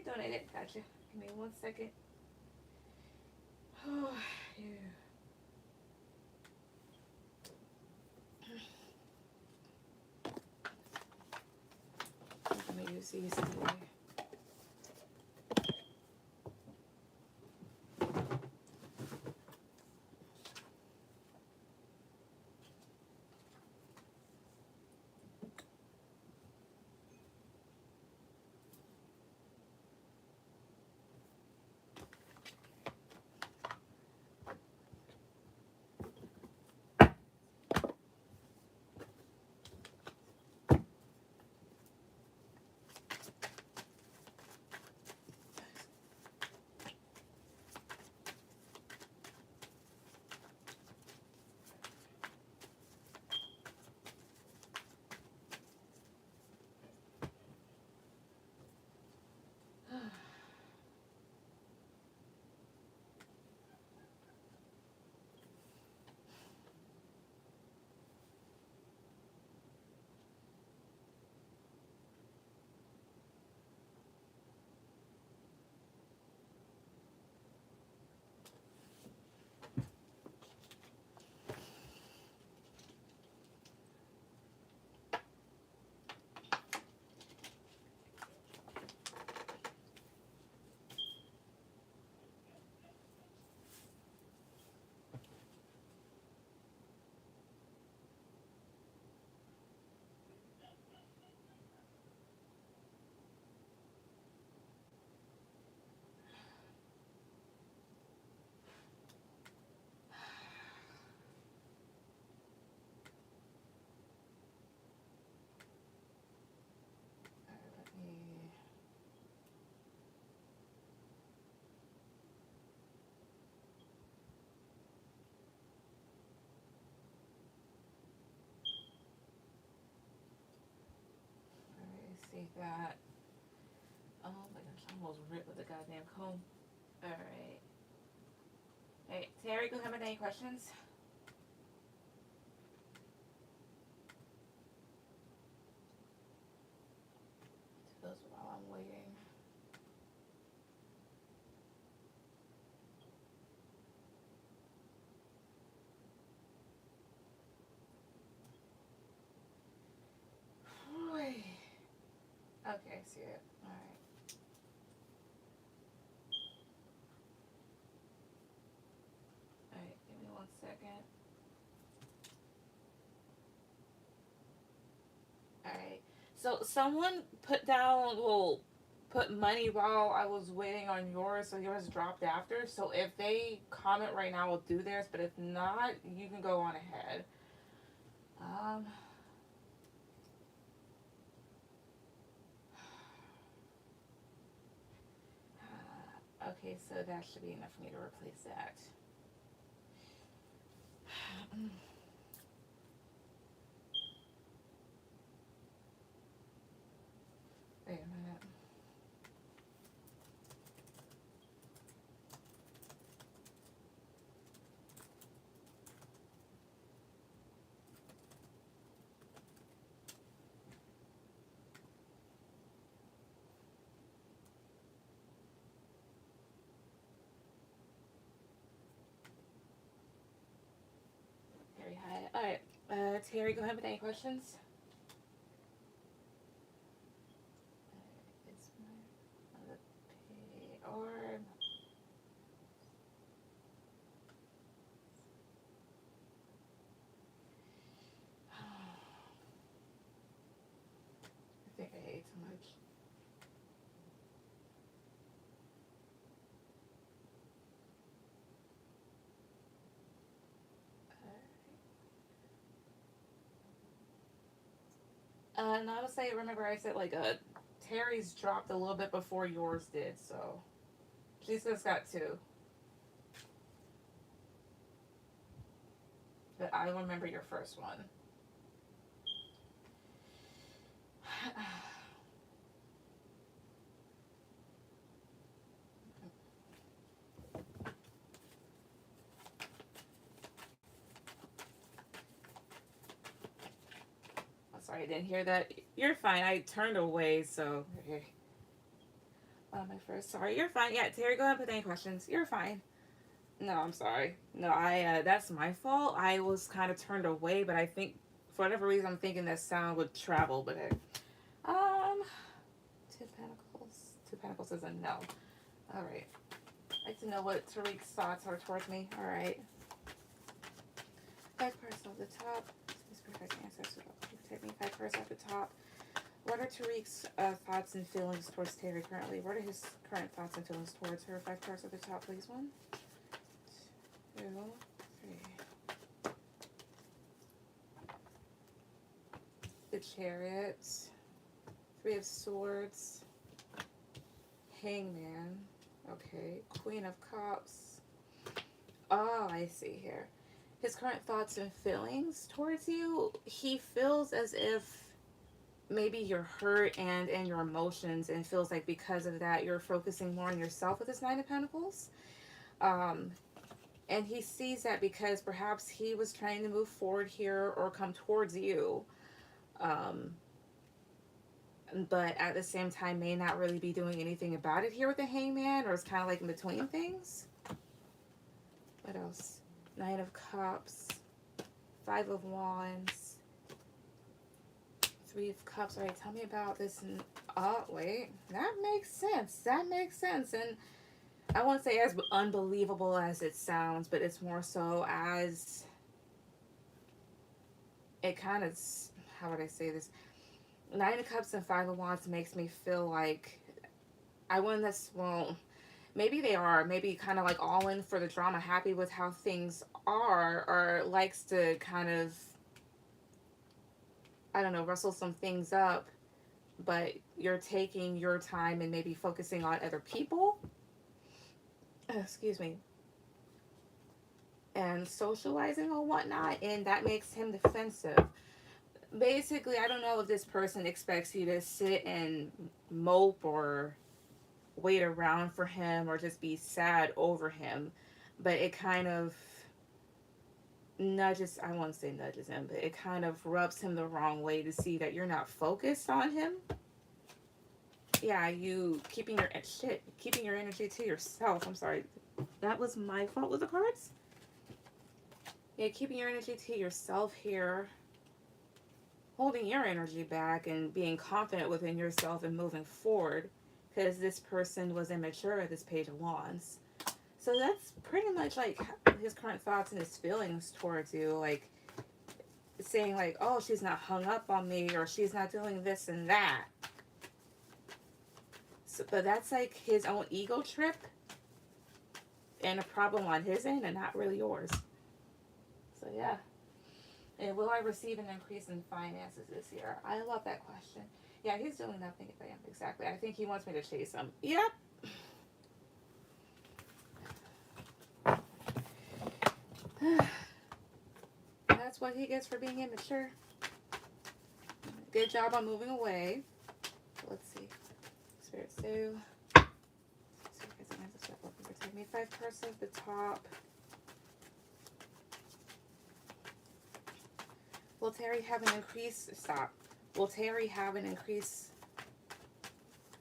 donated. Gotcha. Give me 1 second. Oh, yeah. Let me use these today. See that. Oh my gosh, I almost ripped with the goddamn comb. Alright. Hey, Terry, go ahead with any questions? Do those while I'm waiting. Okay, I see it. Alright. Alright, give me 1 second. Alright. So someone put down, well, put money while I was waiting on yours, so yours dropped after. So if they comment right now, we'll do theirs. But if not, you can go on ahead. Um. Okay, so that should be enough for me to replace that. Wait a minute. Very high. All right. Terry, go ahead with any questions. It's my pay or I think I ate too much. No, I would say, remember I said like Terry's dropped a little bit before yours did, so she's just got two. But I remember your first one. I'm sorry, I didn't hear that. You're fine. I turned away, so okay. My first. Sorry, you're fine. Yeah, Terry, go ahead and put any questions. You're fine. No, I'm sorry. No, that's my fault. I was kind of turned away, but I think for whatever reason I'm thinking that sound would travel, but it, um, two pentacles. Two pentacles is a no. All right. I'd like to know what Tariq's thoughts are towards me. All right. Five cards off the top. Please protect ancestors. Protect me. Five cards off the top. What are Tariq's thoughts and feelings towards Terry currently? What are his current thoughts and feelings towards her? Five cards at the top, please. One, two, three. The Chariot. Three of Swords. Hangman. Okay. Queen of Cups. Oh, I see here. His current thoughts and feelings towards you. He feels as if maybe you're hurt and your emotions, and feels like because of that you're focusing more on yourself with this Nine of Pentacles, and he sees that because perhaps he was trying to move forward here or come towards you, but at the same time may not really be doing anything about it here with the Hangman, or it's kind of like in between things. What else? Nine of Cups, Five of Wands, Three of Cups. All right, tell me about this. Oh, wait. That makes sense. That makes sense. And I won't say as unbelievable as it sounds, but it's more so as it kind of, how would I say this? Nine of Cups and Five of Wands makes me feel like I wouldn't, well, maybe they are, maybe kind of like all in for the drama, happy with how things are, or likes to kind of, I don't know, rustle some things up, but you're taking your time and maybe focusing on other people, excuse me, and socializing or whatnot, and that makes him defensive. Basically, I don't know if this person expects you to sit and mope or wait around for him or just be sad over him, but it kind of nudges, I won't say nudges him, but it kind of rubs him the wrong way to see that you're not focused on him. Yeah, you keeping your energy to yourself. I'm sorry, that was my fault with the cards. Yeah, keeping your energy to yourself here, holding your energy back and being confident within yourself and moving forward, because this person was immature at this Page of Wands. So that's pretty much like his current thoughts and his feelings towards you, like saying like, oh, she's not hung up on me, or she's not doing this and that. So, but that's like his own ego trip and a problem on his end and not really yours. So yeah. And will I receive an increase in finances this year? I love that question. Yeah, he's doing nothing. Exactly. I think he wants me to chase him. Yep. That's what he gets for being immature. Good job on moving away. Let's see. Spirit, so protect me. Five cards at the top. Will Terry have an increase? Stop. Will Terry have an increase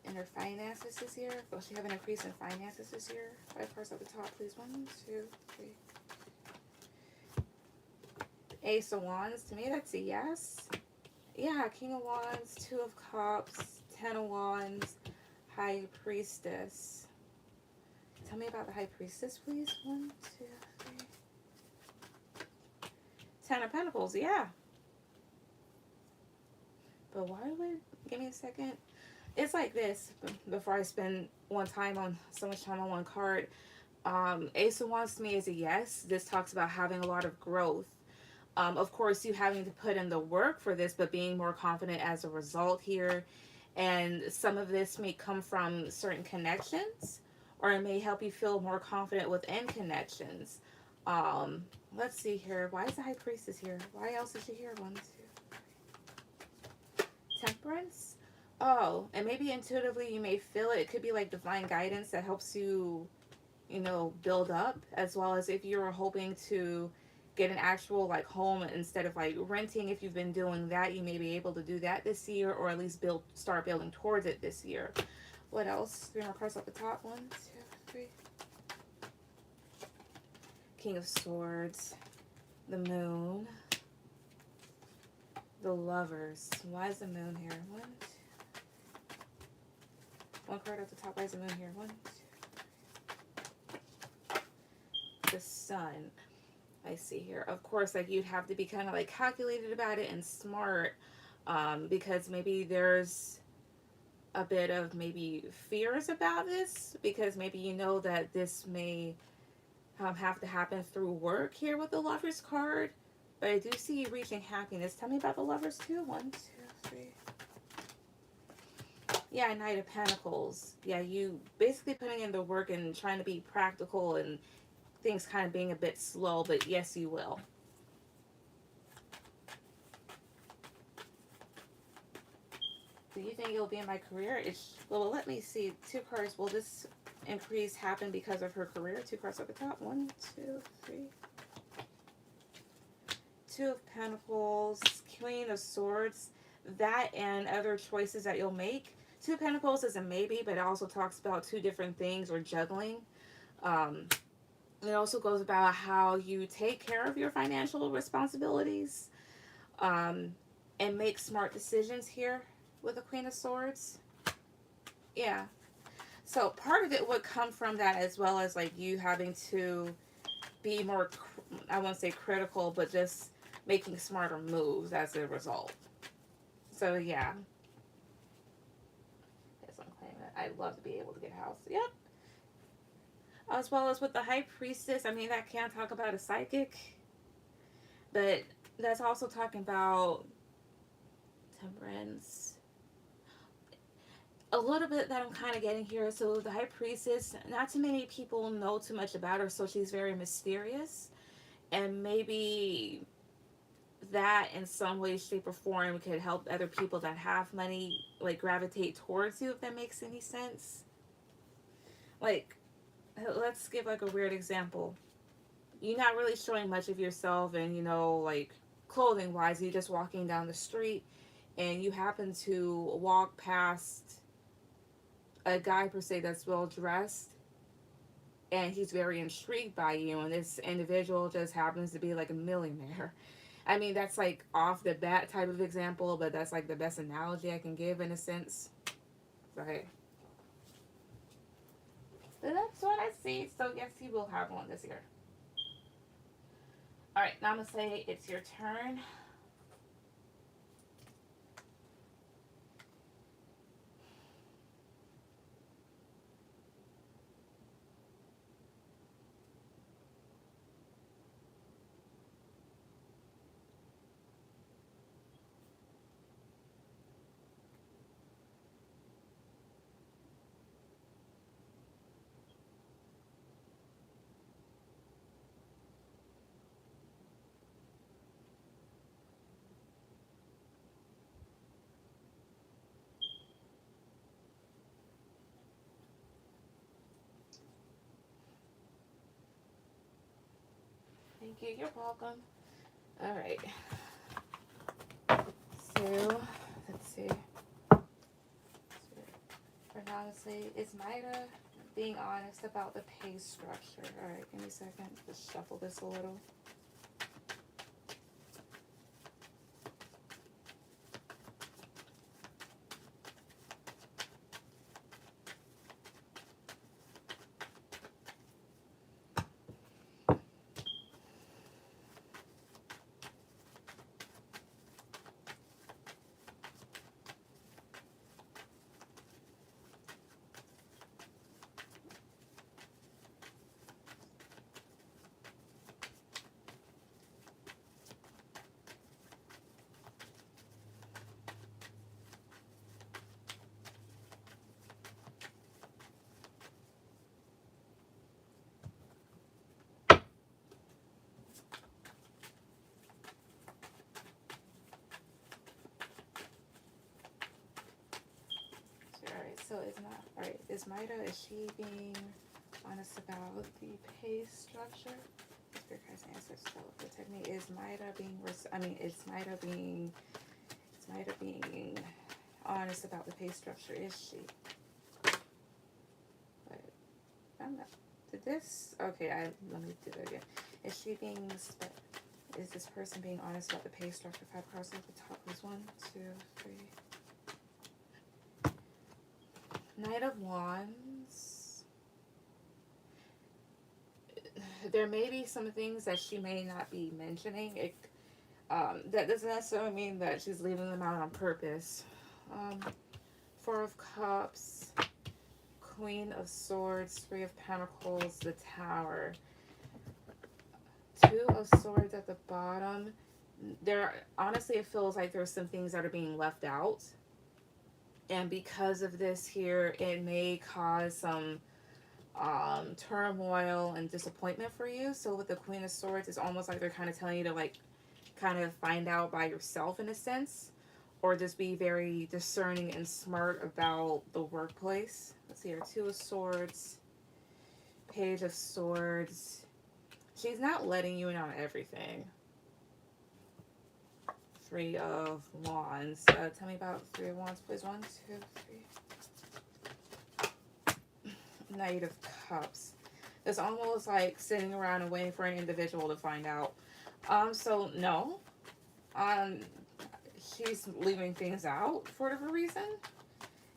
in her finances this year? Will she have an increase in finances this year? Five cards at the top, please. One, two, three. Ace of Wands. To me, that's a yes. Yeah, King of Wands, Two of Cups, Ten of Wands, High Priestess. Tell me about the High Priestess, please. One, two, three. Ten of Pentacles, yeah. But why would, give me a second. It's like this, before I spend so much time on one card. Ace of Wands to me is a yes. This talks about having a lot of growth. Of course, you having to put in the work for this, but being more confident as a result here. And some of this may come from certain connections, or it may help you feel more confident within connections. Let's see here. Why is the High Priestess here? Why else is she here? One, two, three. Temperance? Oh, and maybe intuitively you may feel it. It could be like divine guidance that helps you, build up, as well as if you're hoping to get an actual like home instead of like renting. If you've been doing that, you may be able to do that this year, or at least start building towards it this year. What else? 3 more cards at the top. 1, 2, 3. King of Swords. The Moon. The Lovers. Why is the Moon here? 1, 2. 1 card at the top. Why is the Moon here? 1, 2. The Sun. I see here. Of course, like you'd have to be kind of like calculated about it and smart, because maybe there's a bit of maybe fears about this, because maybe you know that this may have to happen through work here with the Lovers card. But I do see you reaching happiness. Tell me about the Lovers too. 1, 2, 3. Yeah, Knight of Pentacles. Yeah, you basically putting in the work and trying to be practical and things kind of being a bit slow, but yes, you will. Do you think it'll be in my career? Well, let me see. 2 cards. Will this increase happen because of her career? 2 cards at the top. 1, 2, 3. 2 of Pentacles. Queen of Swords. That and other choices that you'll make. 2 of Pentacles is a maybe, but it also talks about 2 different things or juggling. It also goes about how you take care of your financial responsibilities, and make smart decisions here with the Queen of Swords. Yeah. So part of it would come from that, as well as like you having to be more, I won't say critical, but just making smarter moves as a result. So yeah. Yes, I'm claiming it. I'd love to be able to get a house. Yep. As well as with the High Priestess, I mean, that can talk about a psychic, but that's also talking about temperance. A little bit that I'm kind of getting here. So the High Priestess, not too many people know too much about her, so she's very mysterious, and maybe that in some way, shape, or form could help other people that have money like gravitate towards you, if that makes any sense. Like, let's give like a weird example. You're not really showing much of yourself, and you know, like clothing wise, you're just walking down the street and you happen to walk past a guy per se that's well dressed, and he's very intrigued by you, and this individual just happens to be like a millionaire. I mean, that's like off the bat type of example, but that's like the best analogy I can give in a sense. Right. That's what I see. So yes, you will have one this year. All right, now I'm gonna say it's your turn. Thank you. You're welcome. All right. So let's see. For now, let's say, is Maida being honest about the pay structure? All right, give me a second. Just shuffle this a little. So is Maida, is she being honest about the pay structure? Spirit guys answer, so protect me. Is Maida being honest about the pay structure? Is she? I'm not. Did this? Okay, let me do that again. Is she being? Is this person being honest about the pay structure? 5 cards at the top is 1, 2, 3. Knight of Wands. There may be some things that she may not be mentioning. That doesn't necessarily mean that she's leaving them out on purpose. 4 of Cups, Queen of Swords, 3 of Pentacles, the Tower, 2 of Swords at the bottom. Honestly, it feels like there's some things that are being left out. And because of this here, it may cause some turmoil and disappointment for you. So with the Queen of Swords, it's almost like they're kind of telling you to like kind of find out by yourself in a sense, or just be very discerning and smart about the workplace. Let's see here. 2 of Swords, Page of Swords. She's not letting you in on everything. 3 of Wands. Tell me about 3 of Wands, please. 1, 2, 3. Knight of Cups. It's almost like sitting around and waiting for an individual to find out. So no. She's leaving things out for whatever reason.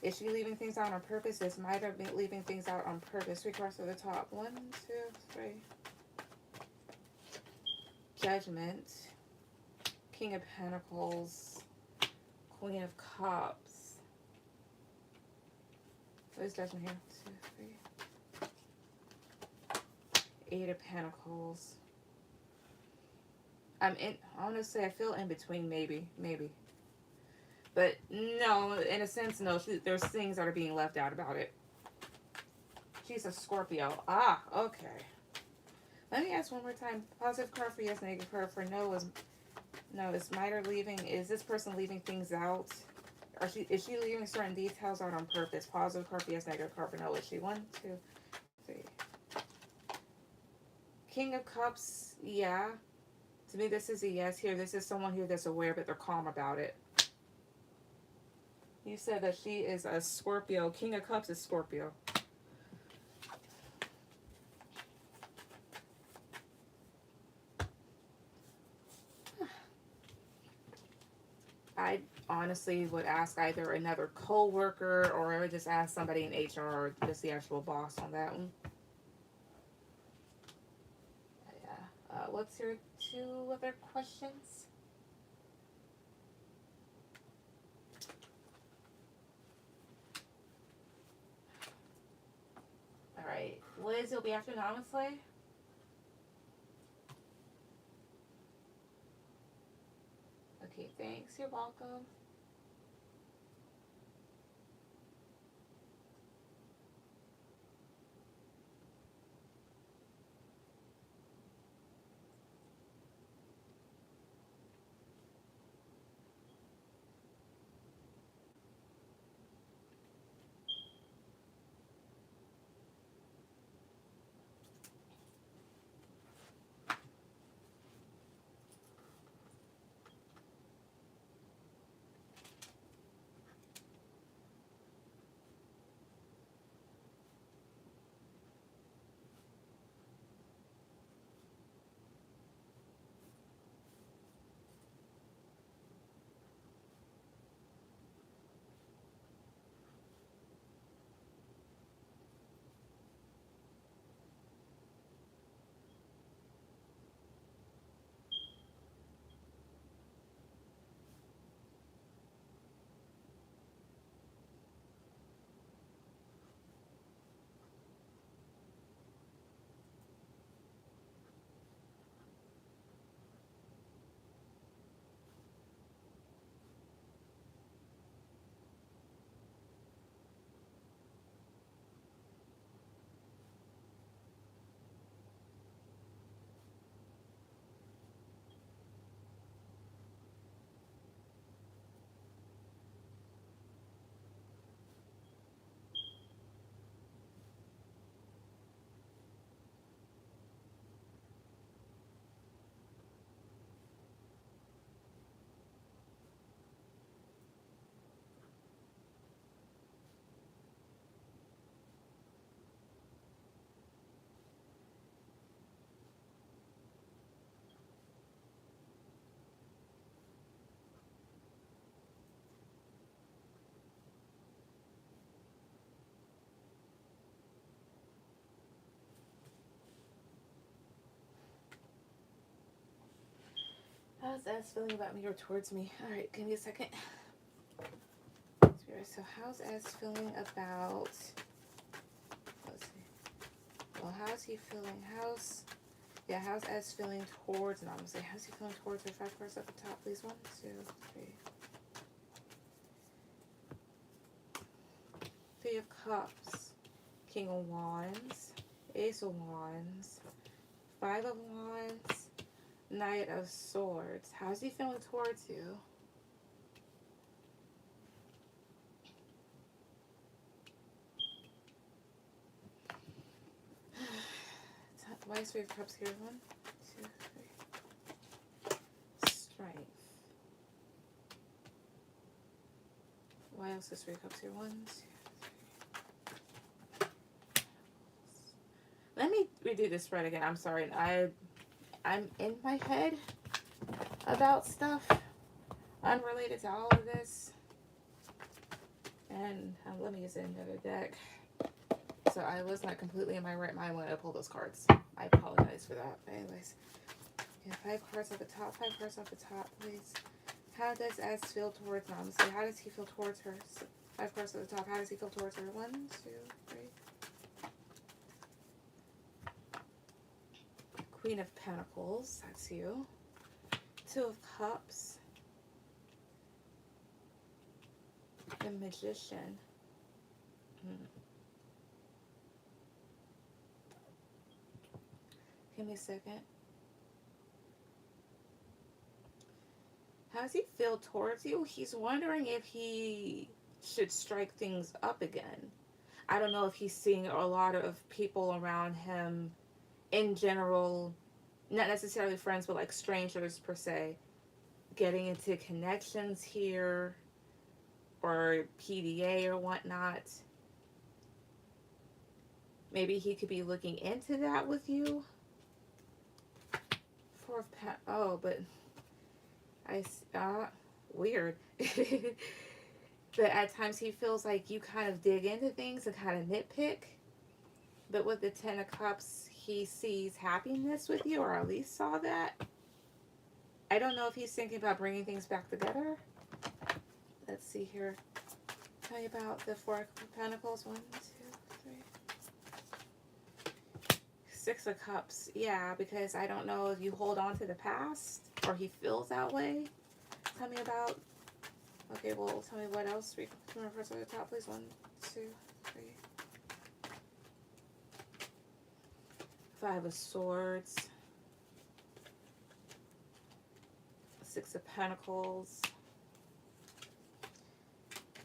Is she leaving things out on purpose? This might have been leaving things out on purpose. 3 cards to the top. 1, 2, 3. Judgment. King of Pentacles. Queen of Cups. What is Judgment here? 2, 3. 8 of Pentacles. Honestly, I feel in between, maybe. But no, in a sense, no. There's things that are being left out about it. She's a Scorpio. Ah, okay. Let me ask one more time. Positive card for yes, negative card for no is Miter leaving. Is this person leaving things out? Is she leaving certain details out on purpose? Positive card for yes, negative card for no. Is she? 1, 2, 3. King of Cups, yeah. To me, this is a yes here. This is someone here that's aware, but they're calm about it. You said that she is a Scorpio. King of Cups is Scorpio. I honestly would ask either another co-worker or I would just ask somebody in HR or just the actual boss on that one. Yeah. What's your 2 other questions? All right. Liz, you'll be after Namaste. Okay, thanks. You're welcome. How's S feeling about me or towards me? Alright, give me a second. Spirit, so how's S feeling about... Let's see. Well, how's he feeling? How's S feeling towards... No, I'm going to say, how's he feeling towards her? 5 cards at the top, please. 1, 2, 3. 3 of Cups. King of Wands. Ace of Wands. 5 of Wands. Knight of Swords. How's he feeling towards you? Why is 3 of Cups here? 1, 2, 3. Strength. Why else is 3 of Cups here? 1, 2, 3. Let me redo this spread again. I'm sorry. I'm in my head about stuff unrelated to all of this. And let me use another deck. So I was not completely in my right mind when I pulled those cards. I apologize for that. But anyways, yeah, 5 cards at the top. 5 cards at the top, please. How does S feel towards Mom? So how does he feel towards her? So 5 cards at the top. How does he feel towards her? 1, 2, 3. Queen of Pentacles. That's you. 2 of Cups. The Magician. Give me a second. How does he feel towards you? He's wondering if he should strike things up again. I don't know if he's seeing a lot of people around him in general, not necessarily friends, but like strangers per se, getting into connections here or PDA or whatnot. Maybe he could be looking into that with you. 4 of Pentacles. Oh, but weird. But at times he feels like you kind of dig into things and kind of nitpick. But with the 10 of Cups, he sees happiness with you, or at least saw that. I don't know if he's thinking about bringing things back together. Let's see here. Tell you about the 4 of Pentacles. 1, 2, 3. 6 of Cups. Yeah, because I don't know if you hold on to the past or he feels that way. Tell me about... Okay, well, tell me what else. 3 cards at the top, please. 1, 2, 3. 5 of Swords. 6 of Pentacles.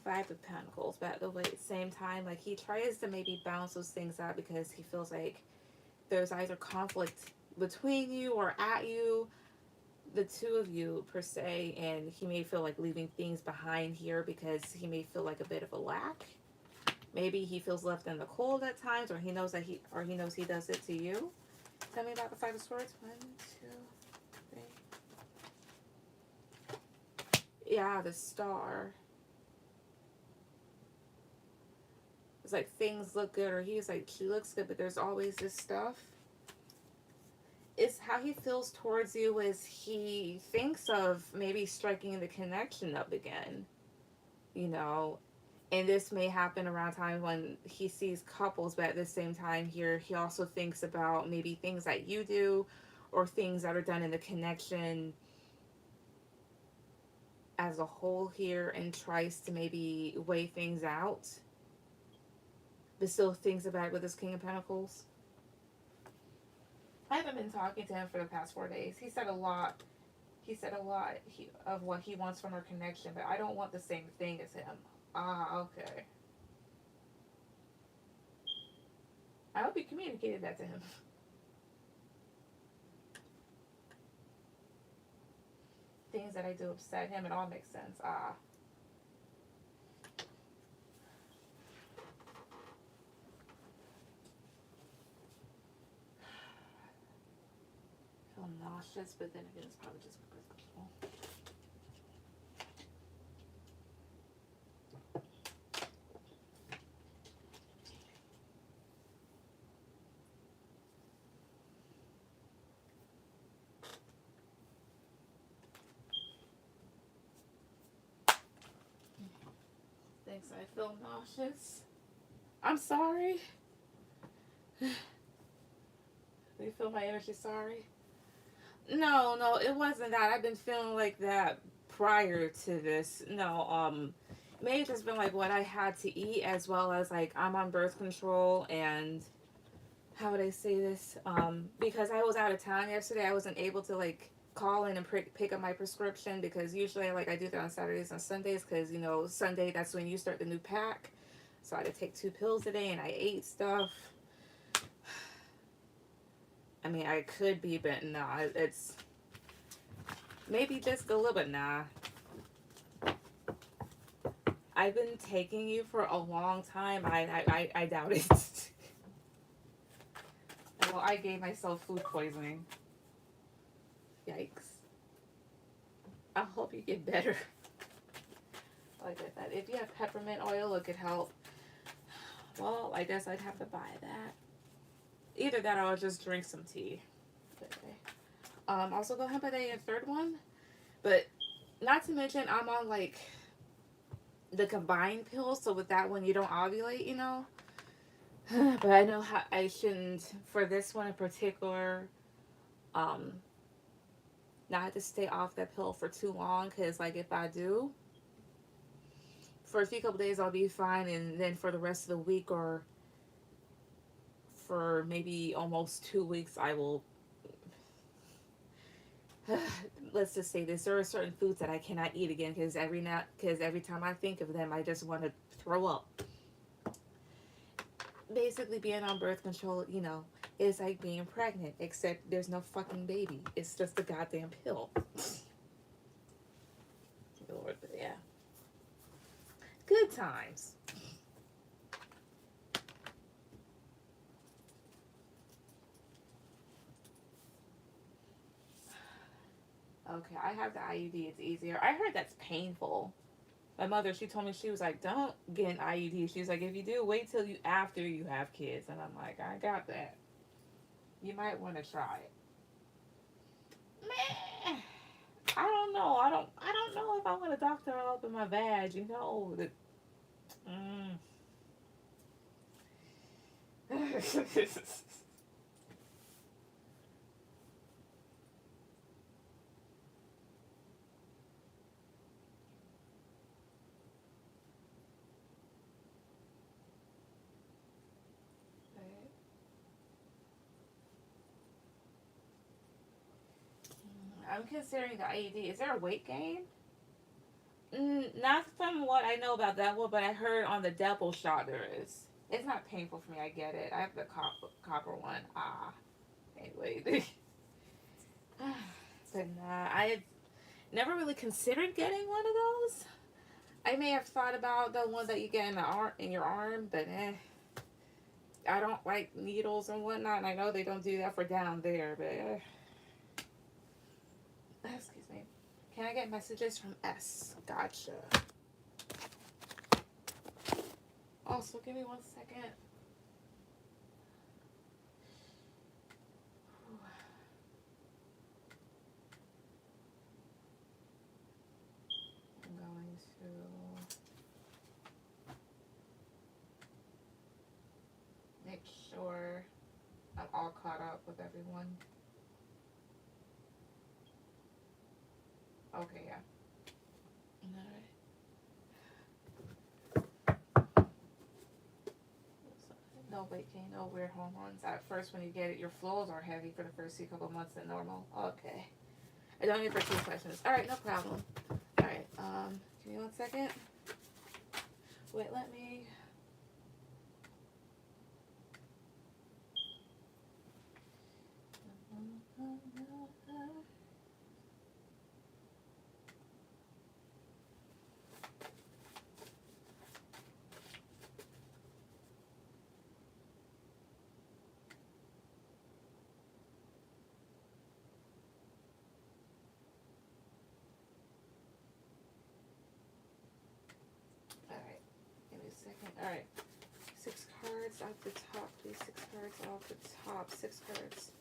5 of Pentacles. But at the same time, like, he tries to maybe balance those things out because he feels like there's either conflict between you or at you, the two of you per se, and he may feel like leaving things behind here because he may feel like a bit of a lack. Maybe he feels left in the cold at times, or he knows that he does it to you. Tell me about the 5 of Swords. 1, 2, 3. Yeah, the Star. It's like things look good, or he's like, she looks good, but there's always this stuff. It's how he feels towards you is he thinks of maybe striking the connection up again, you know. And this may happen around times when he sees couples, but at the same time here, he also thinks about maybe things that you do or things that are done in the connection as a whole here, and tries to maybe weigh things out, but still thinks about it with this King of Pentacles. I haven't been talking to him for the past 4 days. He said a lot. Of what he wants from our connection, but I don't want the same thing as him. Ah, okay. I hope you communicated that to him. Things that I do upset him, it all makes sense. Ah. I feel nauseous, but then again, it's probably just because I'm full. thinks I feel nauseous. I'm sorry. Do you feel my energy? Sorry. No, no, it wasn't that. I've been feeling like that prior to this. No, maybe it's just been like what I had to eat, as well as like I'm on birth control, and how would I say this? Because I was out of town yesterday, I wasn't able to like call in and pick up my prescription, because usually like I do that on Saturdays and Sundays, because you know Sunday that's when you start the new pack. So I had to take 2 pills a day, and I ate stuff. I mean, I could be, but nah, it's maybe just a little bit. Nah, I've been taking you for a long time. I doubt it. Well, I gave myself food poisoning. Yikes. I hope you get better. Like I said, if you have peppermint oil, it could help. Well, I guess I'd have to buy that. Either that or I'll just drink some tea. Okay. Also go ahead and put a third one. But not to mention, I'm on like the combined pills, so with that one you don't ovulate, you know. But I know how I shouldn't, for this one in particular, not have to stay off that pill for too long, because like if I do, for a few couple days I'll be fine, and then for the rest of the week, or for maybe almost 2 weeks, I will let's just say this, there are certain foods that I cannot eat again, because every time I think of them I just want to throw up. Basically being on birth control, you know, is like being pregnant, except there's no fucking baby. It's just a goddamn pill. Lord, but yeah. Good times. Okay, I have the IUD. It's easier. I heard that's painful. My mother, she told me, she was like, don't get an IUD. She's like, if you do, wait till you after you have kids. And I'm like, I got that. You might want to try it. Meh. I don't know. I don't know if I want a doctor all up in my vag, you know. I'm considering the IUD. Is there a weight gain? Not from what I know about that one, but I heard on the double shot there is. It's not painful for me. I get it. I have the copper one. Anyway. But nah, I had never really considered getting one of those. I may have thought about the ones that you get in the arm, in your arm, but I don't like needles and whatnot, and I know they don't do that for down there, but excuse me. Can I get messages from S? Gotcha. Also, give me 1 second. I'm going to make sure I'm all caught up with everyone. Okay, yeah. Alright. No weight gain, no weird hormones. At first, when you get it, your flows are heavy for the first few couple months than normal. Okay. I don't need for 2 questions. Alright, no problem. Alright, give me 1 second. Wait, let me... Alright, give me a second. Alright. 6 cards off the top, please. 6 cards off the top. 6 cards.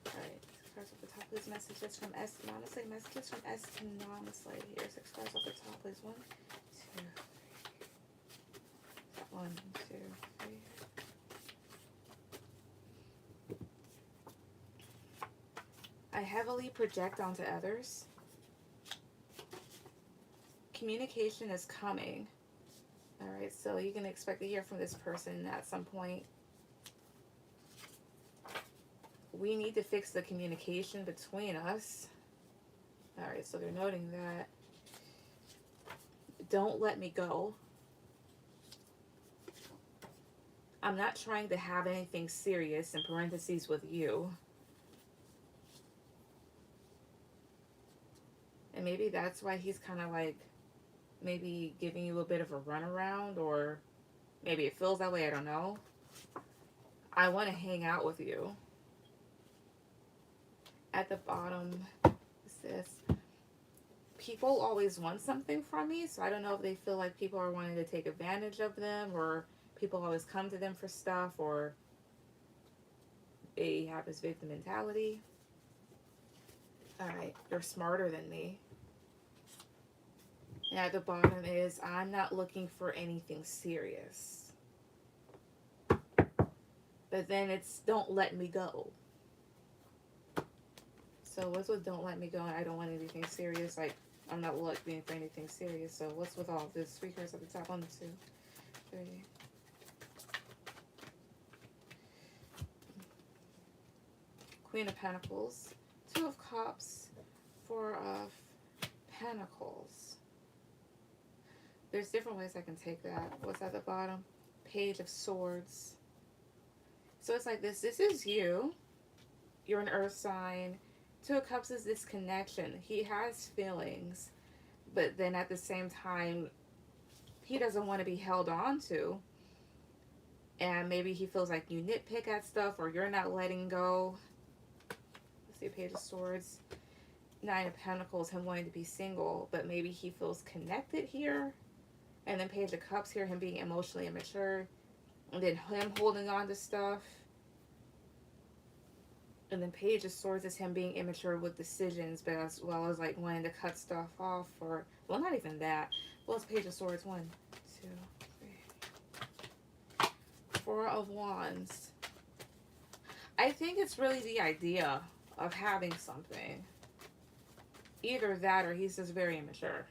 Alright, 6 cards off the top, please. Messages from S. Honestly, messages from S. Anonymously here. 6 cards off the top, please. 1, 2, 3. 1, 2, 3. I heavily project onto others. Communication is coming. Alright, so you can expect to hear from this person at some point. We need to fix the communication between us. Alright, so they're noting that. Don't let me go. I'm not trying to have anything serious, in parentheses, with you. And maybe that's why he's kind of like maybe giving you a bit of a runaround, or maybe it feels that way, I don't know. I want to hang out with you. At the bottom, it says, people always want something from me, so I don't know if they feel like people are wanting to take advantage of them, or people always come to them for stuff, or they have this victim mentality. Alright, they're smarter than me. And at the bottom is, I'm not looking for anything serious. But then it's, don't let me go. So what's with don't let me go? I don't want anything serious. Like, I'm not looking for anything serious. So what's with all this? Speakers at the top. 1, 2, 3. Queen of Pentacles. 2 of Cups. 4 of Pentacles. There's different ways I can take that. What's at the bottom? Page of Swords. So it's like this. This is you. You're an earth sign. 2 of Cups is this connection. He has feelings, but then at the same time, he doesn't want to be held on to. And maybe he feels like you nitpick at stuff, or you're not letting go. Let's see, Page of Swords. 9 of Pentacles, him wanting to be single, but maybe he feels connected here. And then Page of Cups here, him being emotionally immature. And then him holding on to stuff. And then Page of Swords is him being immature with decisions, but as well as like wanting to cut stuff off, or, well, not even that. Well, it's Page of Swords. 1, 2, 3. 4 of Wands. I think it's really the idea of having something. Either that, or he's just very immature.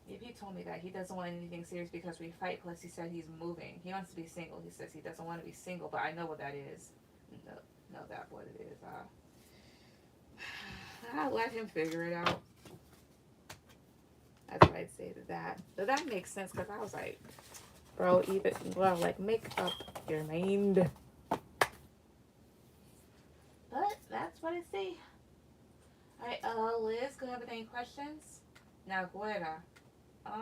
If he told me that he doesn't want anything serious because we fight, plus he said he's moving. He wants to be single. He says he doesn't want to be single, but I know what that is. Know that what it is. I'll let him figure it out. That's what I'd say to that. So that makes sense, because I was like, bro, even, well, like, make up your mind. But that's what I see. Alright, Liz, go ahead with any questions? Now, Guerra. Give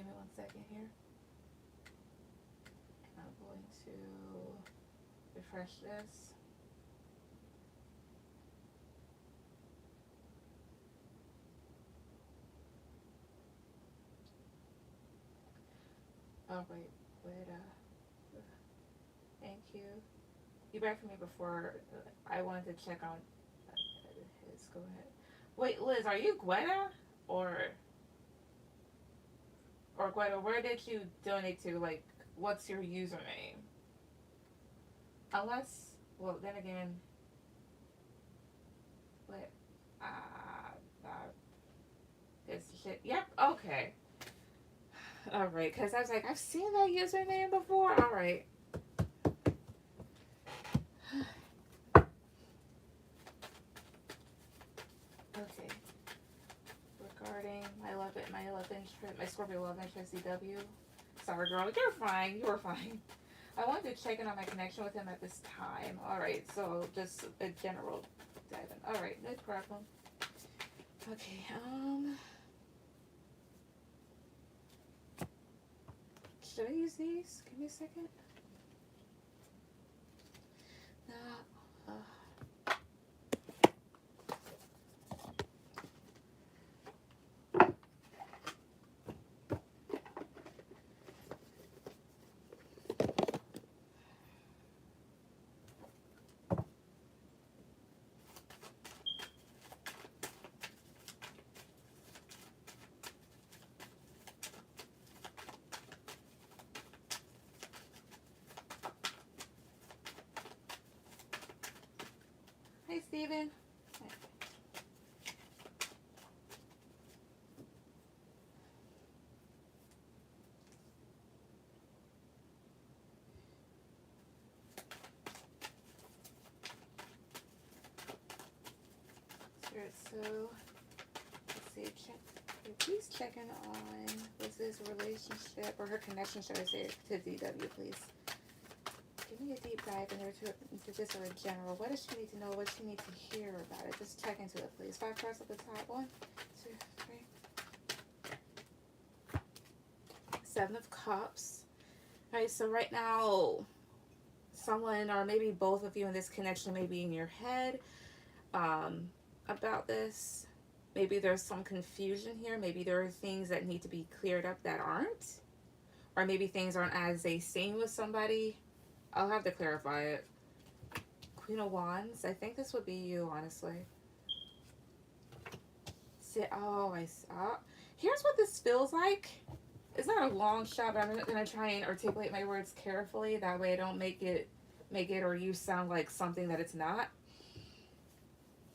me 1 second here. I'm going to refresh this. Oh wait, thank you. You read for me before. I wanted to check on his. Go ahead. Wait, Liz, are you Gwetta? Or Gwetta, where did you donate to? Like, what's your username? Unless, well, then again, what? This shit. Yep, okay. Alright, because I was like, I've seen that username before. Alright. Okay. Regarding my love interest, my Scorpio love interest, CW. Sorry, girl, you're fine. You were fine. I wanted to check in on my connection with him at this time. Alright, so just a general dive in. Alright, no problem. Okay, should I use these? Give me a second. Steven? Spirit, so let's see. Please check in on, was this relationship or her connection, should I say, to DW, please. Give me a deep dive into this or in general. What does she need to know? What does she need to hear about it? Just check into it, please. 5 cards at the top. 1, 2, 3. 7 of Cups. Alright, so right now, someone or maybe both of you in this connection may be in your head about this. Maybe there's some confusion here. Maybe there are things that need to be cleared up that aren't. Or maybe things aren't as they seem with somebody. I'll have to clarify it. Queen of Wands. I think this would be you, honestly. Oh, I saw. Here's what this feels like. It's not a long shot, but I'm going to try and articulate my words carefully. That way I don't make it or you sound like something that it's not.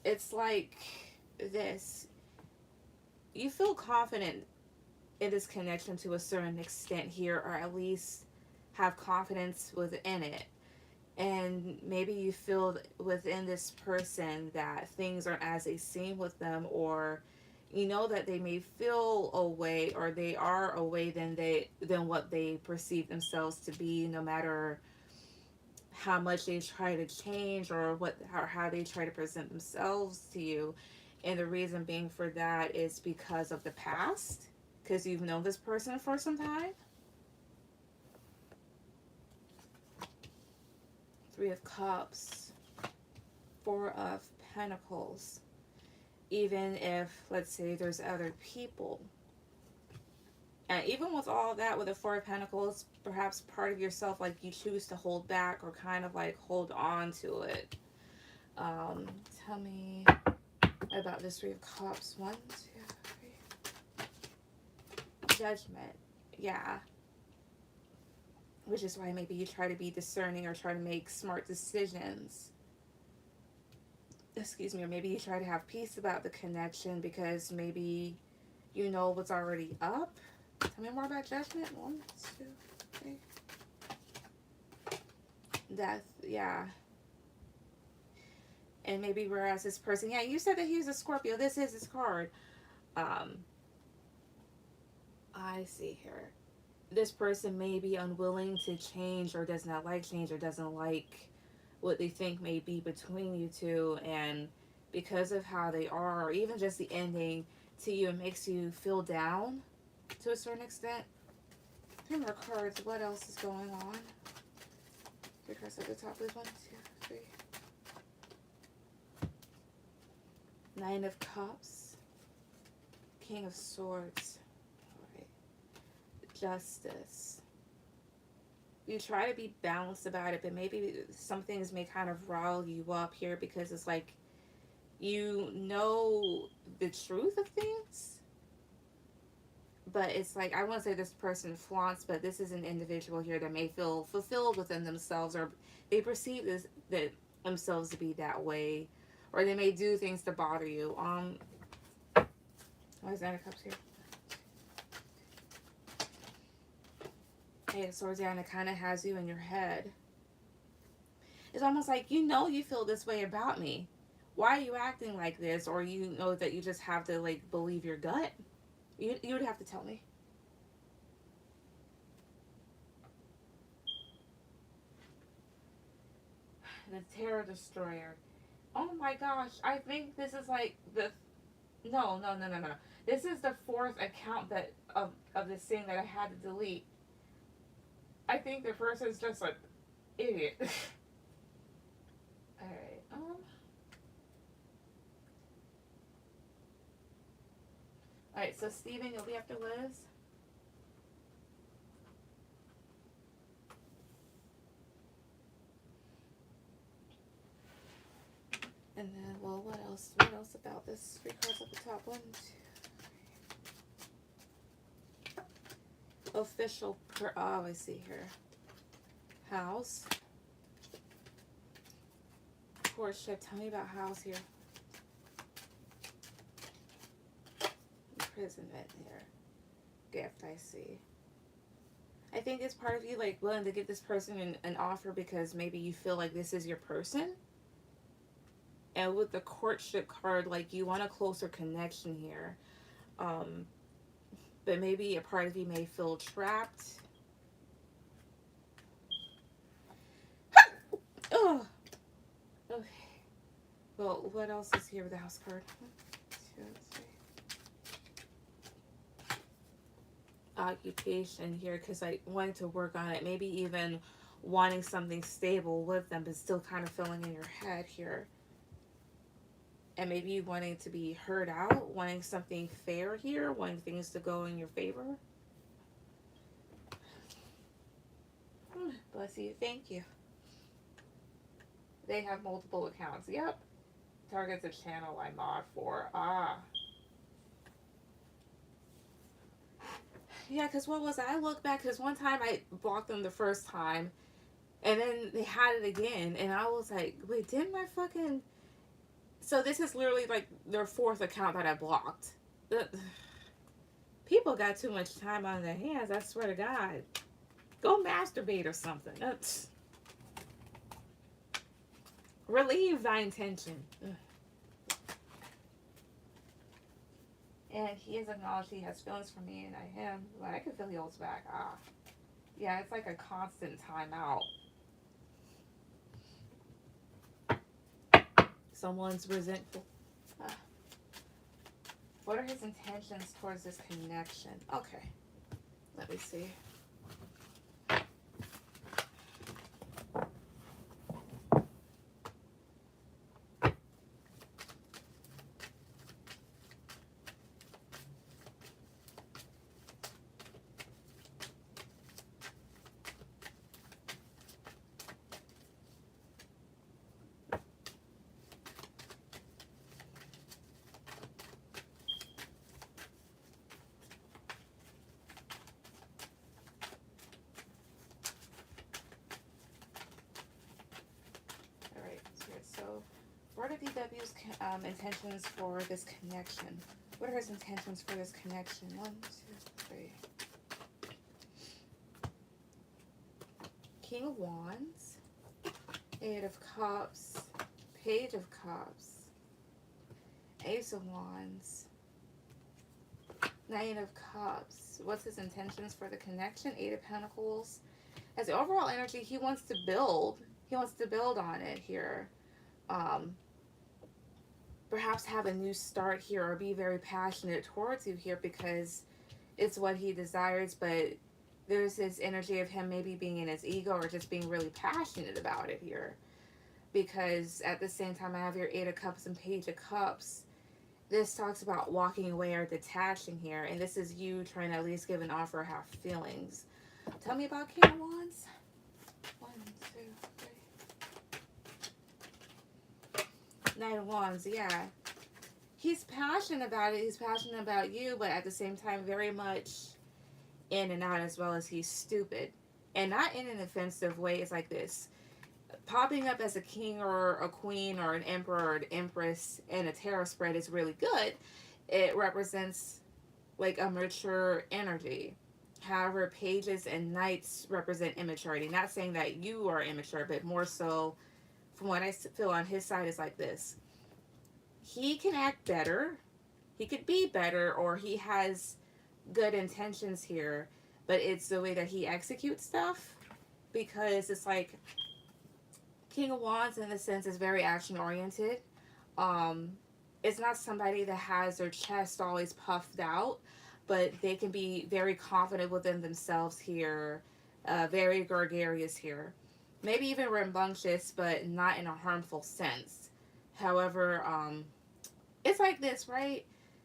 It's like this. You feel confident in this connection to a certain extent here, or at least have confidence within it. And maybe you feel within this person that things aren't as they seem with them, or you know that they may feel a way, or they are a way than what they perceive themselves to be, no matter how much they try to change or how they try to present themselves to you. And the reason being for that is because of the past, because you've known this person for some time. 3 of Cups, 4 of Pentacles. Even if, let's say, there's other people, and even with all that, with the 4 of Pentacles, perhaps part of yourself, like, you choose to hold back or kind of like hold on to it. Tell me about this 3 of Cups. 1, 2, 3. Judgment. Yeah. Which is why maybe you try to be discerning or try to make smart decisions. Excuse me. Or maybe you try to have peace about the connection because maybe you know what's already up. Tell me more about Judgment. 1, 2, 3. Death. Yeah. And maybe whereas this person, yeah, you said that he was a Scorpio. This is his card. I see here. This person may be unwilling to change, or does not like change, or doesn't like what they think may be between you two. And because of how they are, or even just the ending to you, it makes you feel down to a certain extent. 3 more cards. What else is going on? 3 cards at the top, please. 1, 2, 3. 9 of Cups. King of Swords. Alright. Justice. You try to be balanced about it, but maybe some things may kind of rile you up here because it's like you know the truth of things, but it's like, I won't say this person flaunts, but this is an individual here that may feel fulfilled within themselves, or they perceive themselves to be that way, or they may do things to bother you. Why is that a Cups here? Hey, the Swords down, it kind of has you in your head. It's almost like, you know, you feel this way about me. Why are you acting like this? Or you know that you just have to, like, believe your gut. You would have to tell me. The Terror Destroyer. Oh my gosh, I think this is like the... No. This is the 4th account that of this thing that I had to delete. I think the person's just an idiot. Alright, Alright, so Steven, you'll be after Liz. And then, well, what else? What else about this? 3 cards at the top. 1, 2. Official. Oh, I see here. House. courtship. Tell me about house here. Imprisonment here. Gift, I see. I think it's part of you like willing to give this person an offer because maybe you feel like this is your person. And with the courtship card, like you want a closer connection here. But maybe a part of you may feel trapped. Oh, okay. Well, what else is here with the house card? 1, 2, 3. Occupation here, because I wanted to work on it. Maybe even wanting something stable with them, but still kind of filling in your head here. And maybe you wanting to be heard out, wanting something fair here, wanting things to go in your favor. Bless you. Thank you. They have multiple accounts. Yep. Target's a channel I mod for. Ah. Yeah, because what was it? I look back, because one time I blocked them the first time, and then they had it again, and I was like, wait, didn't I fucking... So this is literally like their 4th account that I blocked. People got too much time on their hands, I swear to God. Go masturbate or something. Relieve thy intention. And he has acknowledged he has feelings for me and I him. But I can feel he holds back. Ah. Yeah, it's like a constant timeout. Someone's resentful. What are his intentions towards this connection? Okay. Let me see. What are DW's intentions for this connection? What are his intentions for this connection? 1, 2, 3. King of Wands, 8 of Cups, Page of Cups, Ace of Wands, 9 of Cups. What's his intentions for the connection? 8 of Pentacles. As the overall energy, he wants to build. He wants to build on it here. Perhaps have a new start here or be very passionate towards you here because it's what he desires, but there's this energy of him maybe being in his ego or just being really passionate about it here. Because at the same time, I have your 8 of Cups and Page of Cups. This talks about walking away or detaching here, and this is you trying to at least give an offer or have feelings. Tell me about King of Wands. 1, 2, 3. 9 of Wands, yeah. He's passionate about it. He's passionate about you, but at the same time, very much in and out, as well as he's stupid. And not in an offensive way. It's like this. Popping up as a king or a queen or an emperor or an empress in a tarot spread is really good. It represents like a mature energy. However, pages and knights represent immaturity. Not saying that you are immature, but more so from what I feel on his side is like this. He can act better. He could be better, or he has good intentions here, but it's the way that he executes stuff, because it's like King of Wands in a sense is very action oriented. It's not somebody that has their chest always puffed out, but they can be very confident within themselves here, very gregarious here, maybe even rambunctious, but not in a harmful sense. However, it's like this, right?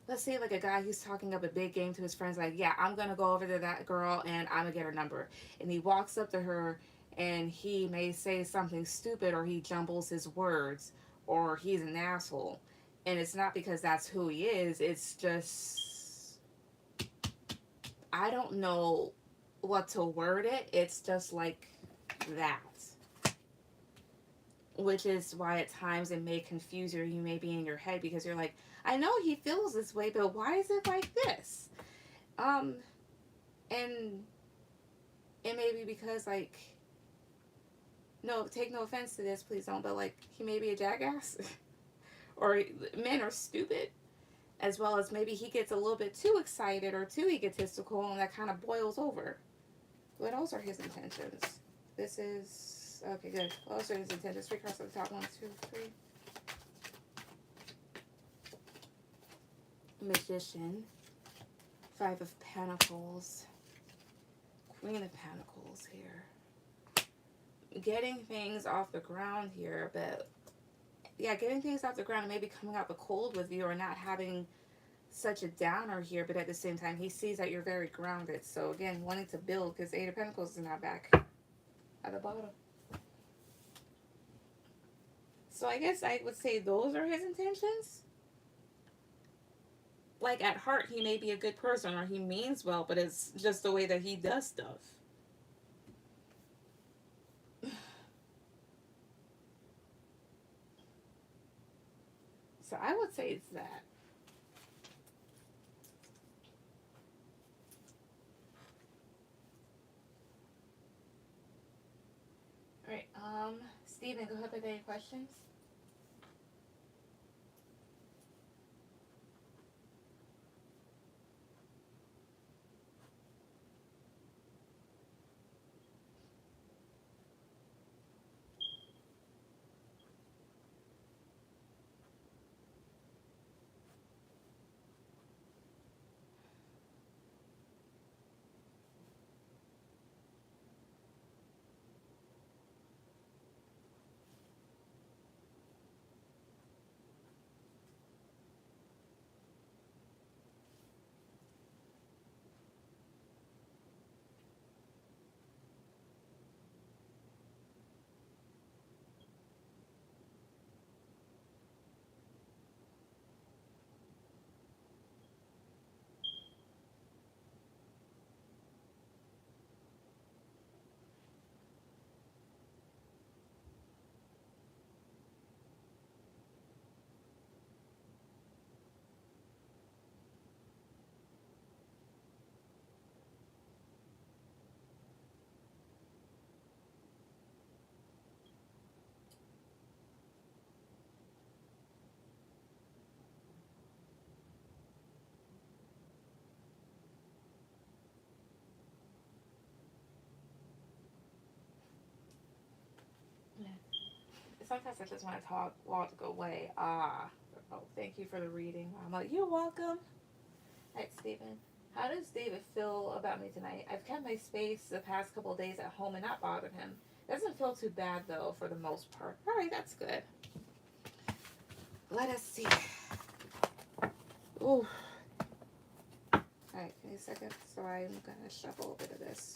Let's say like a guy who's talking up a big game to his friends, like, yeah, I'm gonna go over to that girl and I'm gonna get her number, and he walks up to her and he may say something stupid, or he jumbles his words, or he's an asshole, and it's not because that's who he is. It's just, I don't know what to word it. It's just like that. which is why at times it may confuse you, or you may be in your head because you're like, I know he feels this way, but why is it like this? Um, and it may be because, like, no, take no offense to this, please don't, but like, he may be a jackass, or men are stupid, as well as maybe he gets a little bit too excited or too egotistical, and that kind of boils over. What else are his intentions? This is okay. Good. What else are his intentions? 3 cards at the top. 1, 2, 3. Magician. 5 of Pentacles. Queen of Pentacles here. Getting things off the ground here, but yeah, getting things off the ground and maybe coming out the cold with you, or not having such a downer here, but at the same time, he sees that you're very grounded. So again, wanting to build, because 8 of Pentacles is not back at the bottom. So I guess I would say those are his intentions. Like, at heart, he may be a good person, or he means well, but it's just the way that he does stuff. So I would say it's that. All right, Steven, go ahead with any questions. Sometimes I just want to talk while to go away. Oh, thank you for the reading. I'm like, you're welcome. Alright, Stephen. How does David feel about me tonight? I've kept my space the past couple of days at home and not bothered him. Doesn't feel too bad, though, for the most part. Alright, that's good. Let us see. Ooh. Alright, give me a second. So I'm going to shuffle a bit of this.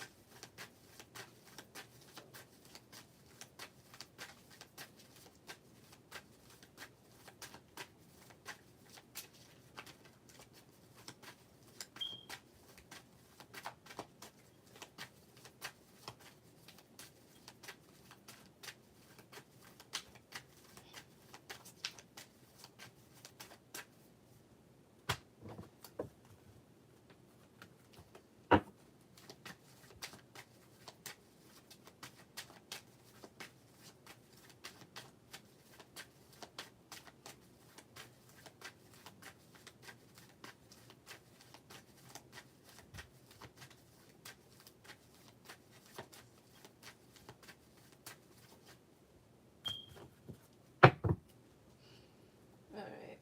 Alright.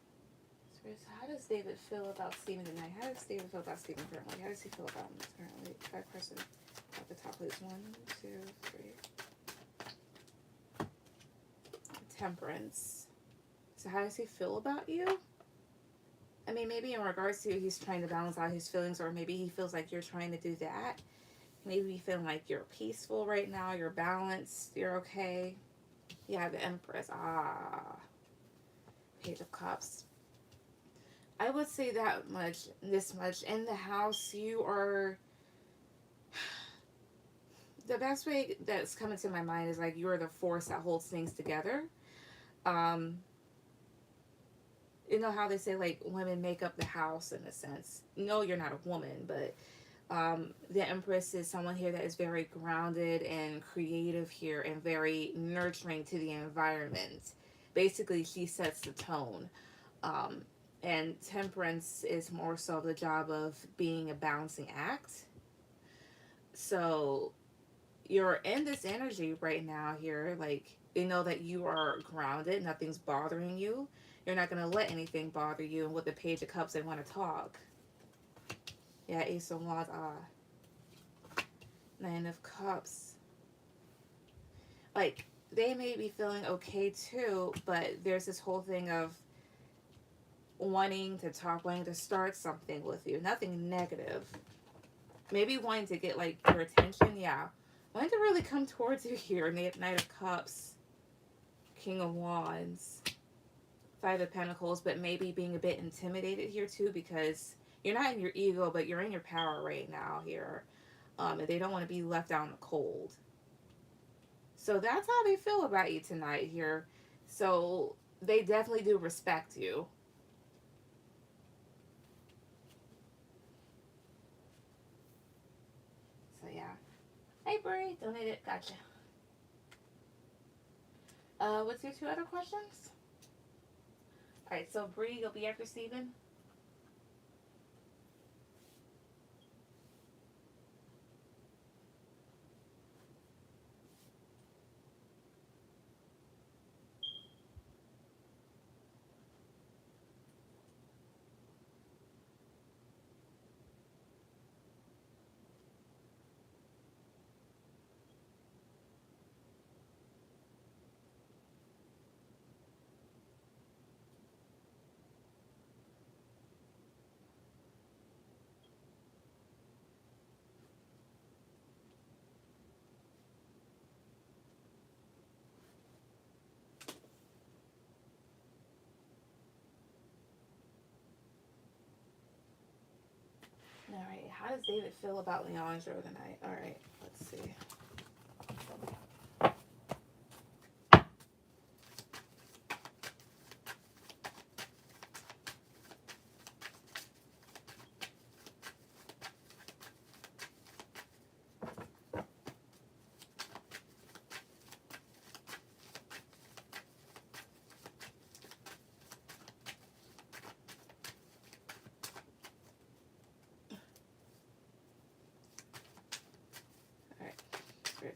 So how does David feel about Stephen tonight? How does David feel about Stephen currently? How does he feel about him currently? That person at the top is 1, 2, 3. Temperance. So how does he feel about you? I mean, maybe in regards to he's trying to balance out his feelings, or maybe he feels like you're trying to do that. Maybe you feeling like you're peaceful right now, you're balanced, you're okay. Yeah, the Empress. Page of Cups. I would say that much, this much. In the house, you are... the best way that's coming to my mind is like you're the force that holds things together. Um, you know how they say like women make up the house in a sense. No, you're not a woman, but the Empress is someone here that is very grounded and creative here and very nurturing to the environment. Basically, she sets the tone. Um, and Temperance is more so the job of being a balancing act. So you're in this energy right now here, like you know that you are grounded, nothing's bothering you. You're not gonna let anything bother you. And with the Page of Cups, they want to talk. Yeah, Ace of Wands, Nine of Cups. Like they may be feeling okay too, but there's this whole thing of wanting to talk, wanting to start something with you. Nothing negative. Maybe wanting to get like your attention, yeah. Wanting to really come towards you here. Knight of Cups, King of Wands, Five of Pentacles, but maybe being a bit intimidated here too because you're not in your ego, but you're in your power right now here. And they don't want to be left out in the cold. So that's how they feel about you tonight here. So they definitely do respect you. So yeah. Hey Brie, donated. Gotcha. What's your two other questions? Alright, so Brie, you'll be after Steven? Alright, how does David feel about Leandro tonight? Alright, let's see.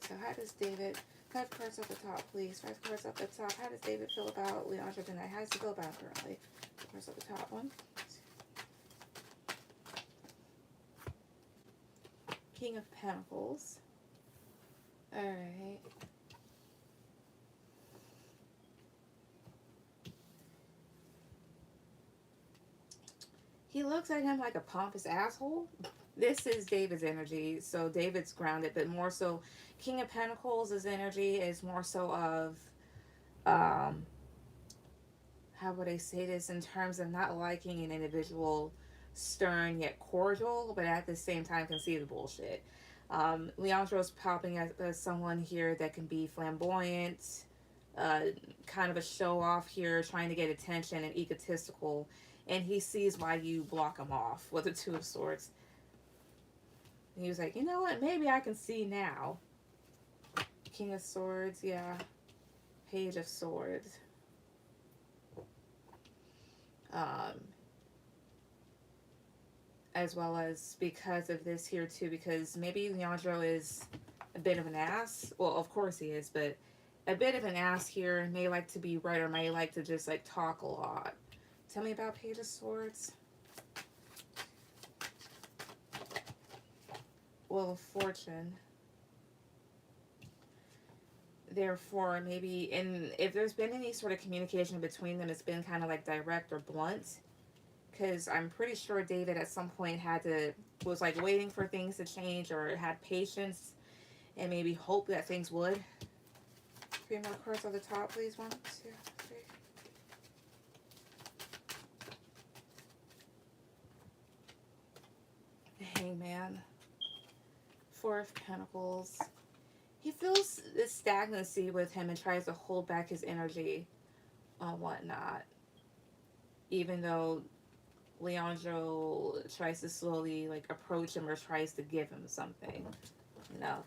So how does David, 5 cards off the top, please. 5 cards off the top. How does David feel about Leandro tonight? How does he feel about him currently? 5 cards off the top. One. King of Pentacles. Alright. He looks at him like a pompous asshole. This is David's energy, so David's grounded, but more so King of Pentacles' energy is more so of how would I say this, in terms of not liking an individual stern yet cordial, but at the same time can see the bullshit. Leandro's popping as someone here that can be flamboyant, kind of a show off here, trying to get attention and egotistical, and he sees why you block him off with the Two of Swords. And he was like, you know what, maybe I can see now. King of Swords, yeah. Page of Swords. As well as because of this here too, because maybe Leandro is a bit of an ass. Well, of course he is, but a bit of an ass here, may like to be right or may like to just like talk a lot. Tell me about Page of Swords. Wheel of Fortune. Therefore, maybe, and if there's been any sort of communication between them, it's been kind of like direct or blunt. Because I'm pretty sure David at some point was like waiting for things to change or had patience and maybe hope that things would. 3 more cards on the top, please. 1, 2, 3. Hangman. 4 of Pentacles. he feels this stagnancy with him and tries to hold back his energy on whatnot. Even though Leandro tries to slowly like approach him or tries to give him something, you know.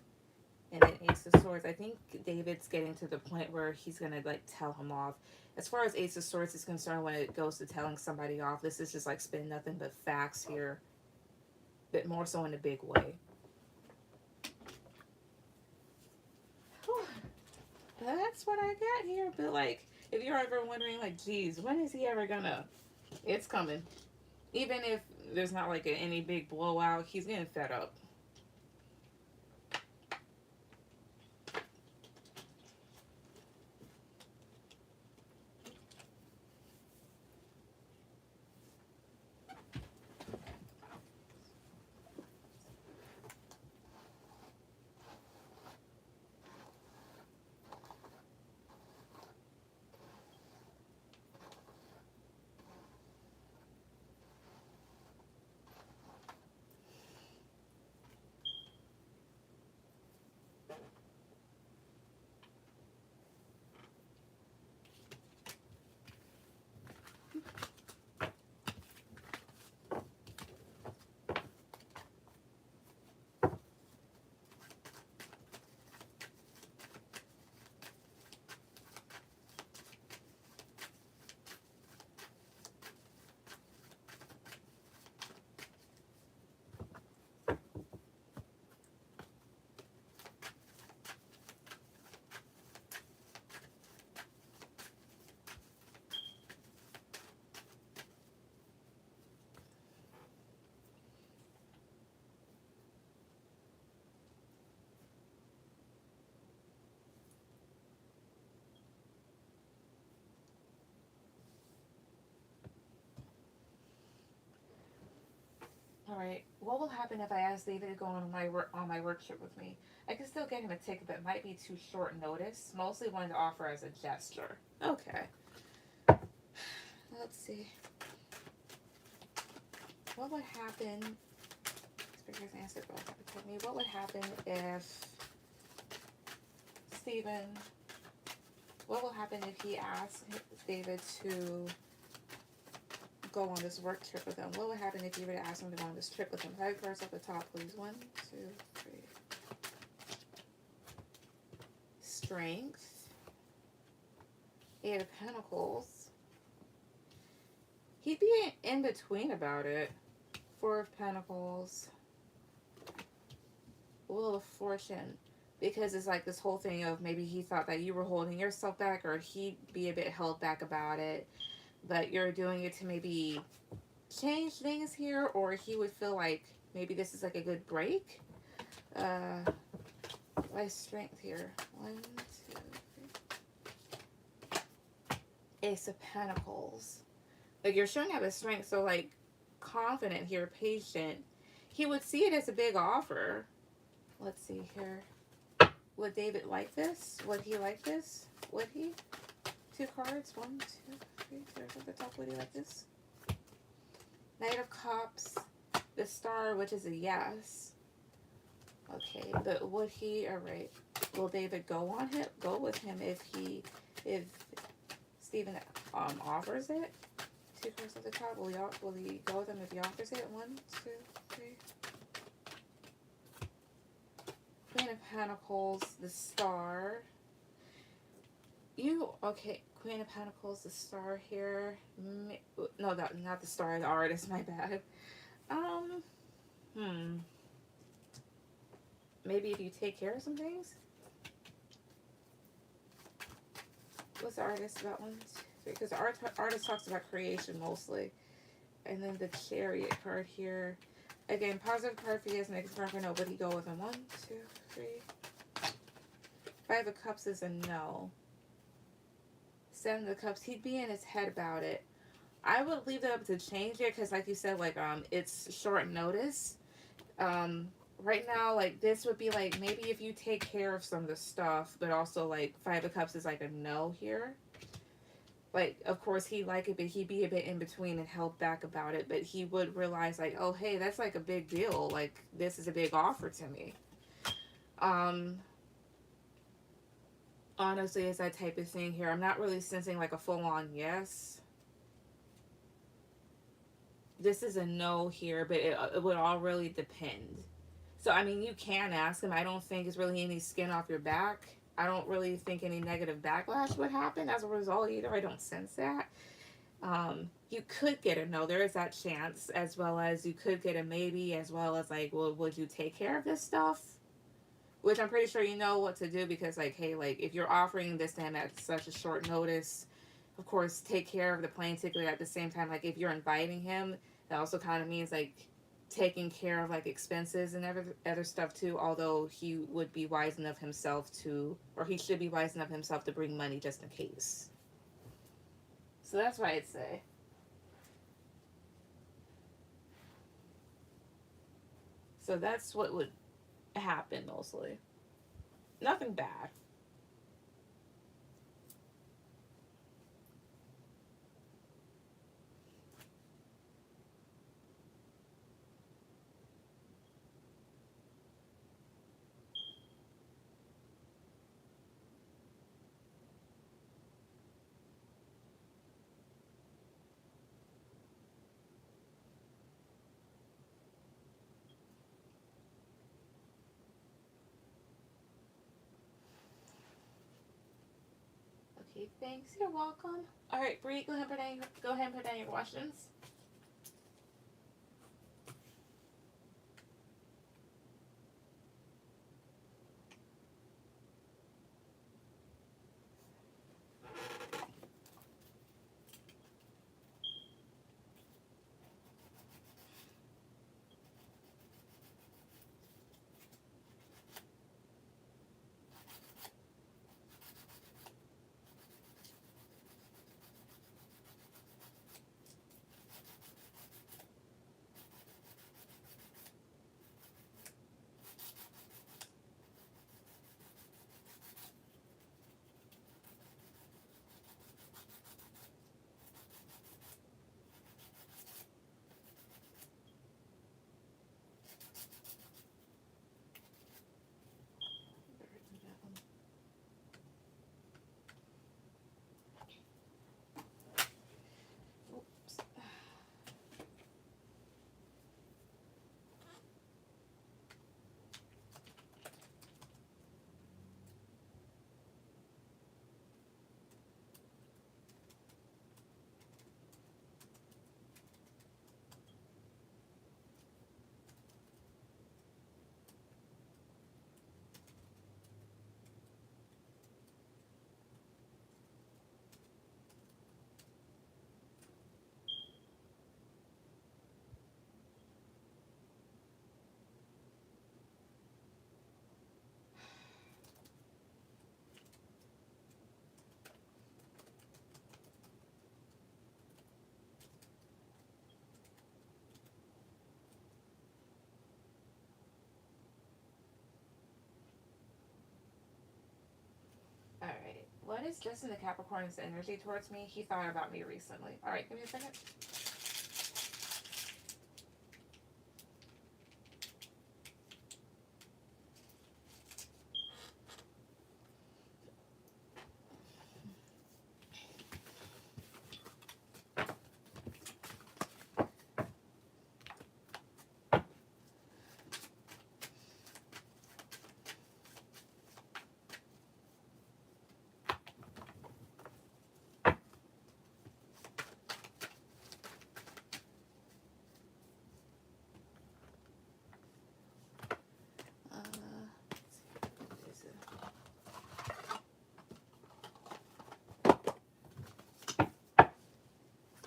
And then Ace of Swords, I think David's getting to the point where he's gonna like tell him off. As far as Ace of Swords is concerned, when it goes to telling somebody off, this is just like spitting nothing but facts here, but more so in a big way. Whew. That's what I got here. But like, if you're ever wondering, like, geez, when is he ever gonna? It's coming. Even if there's not like any big blowout, he's getting fed up. All right. What will happen if I ask David to go on my work trip with me? I can still get him a ticket, but it might be too short notice. Mostly wanted to offer as a gesture. Okay. Let's see. What would happen? Speakers answered me. What would happen if Stephen? What will happen if he asked David to go on this work trip with him? What would happen if you were to ask him to go on this trip with him? 5 cards at the top, please. 1, 2, 3. Strength. 8 of Pentacles. He'd be in between about it. 4 of Pentacles. Wheel of Fortune. Because it's like this whole thing of maybe he thought that you were holding yourself back, or he'd be a bit held back about it. But you're doing it to maybe change things here, or he would feel like maybe this is like a good break. My strength here. 1, 2, 3. Ace of Pentacles. Like, you're showing up as strength, so like confident here, patient. He would see it as a big offer. Let's see here. Would David like this? Would he like this? Would he? 2 cards. 1, 2, 3. There's at the top. Would he like this? Knight of Cups. The Star, which is a yes. Okay, but would he? All right. Will David go with him if Stephen offers it? 2 cards at the top. Will he go with him if he offers it? 1, 2, 3. Queen of Pentacles, the Star. Okay, Queen of Pentacles, the Star here. No, not the Star, the Artist, my bad. Maybe if you take care of some things? What's the Artist about? 1, 2, 3. Because the Artist talks about creation mostly. And then the Chariot card here. Again, positive card for yes, negative card for no. Would he go with him? 1, 2, 3. 5 of Cups is a no. 7 of Cups, he'd be in his head about it. I would leave it up to change it because, like you said, like it's short notice. Right now, like this would be like maybe if you take care of some of the stuff, but also like 5 of Cups is like a no here. Like, of course, he'd like it, but he'd be a bit in between and held back about it. But he would realize, like, oh, hey, that's, like, a big deal. Like, this is a big offer to me. Honestly, it's that type of thing here. I'm not really sensing like a full on yes. This is a no here, but it would all really depend. So, I mean, you can ask him. I don't think it's really any skin off your back. I don't really think any negative backlash would happen as a result either. I don't sense that. You could get a no. There is that chance, as well as you could get a maybe, as well as like, well, would you take care of this stuff? Which I'm pretty sure you know what to do because, like, hey, like, if you're offering this to him at such a short notice, of course, take care of the plane ticket at the same time. Like, if you're inviting him, that also kind of means, like, taking care of, like, expenses and other stuff, too. Although he would be wise enough himself to, or he should be wise enough himself to bring money just in case. So that's what I'd say. So that's what would happen mostly. Nothing bad. Okay, thanks. You're welcome. All right, Bree, go ahead and put down your questions. Oops. All right. What is Justin the Capricorn's energy towards me? He thought about me recently. All right, give me a second. Let's see.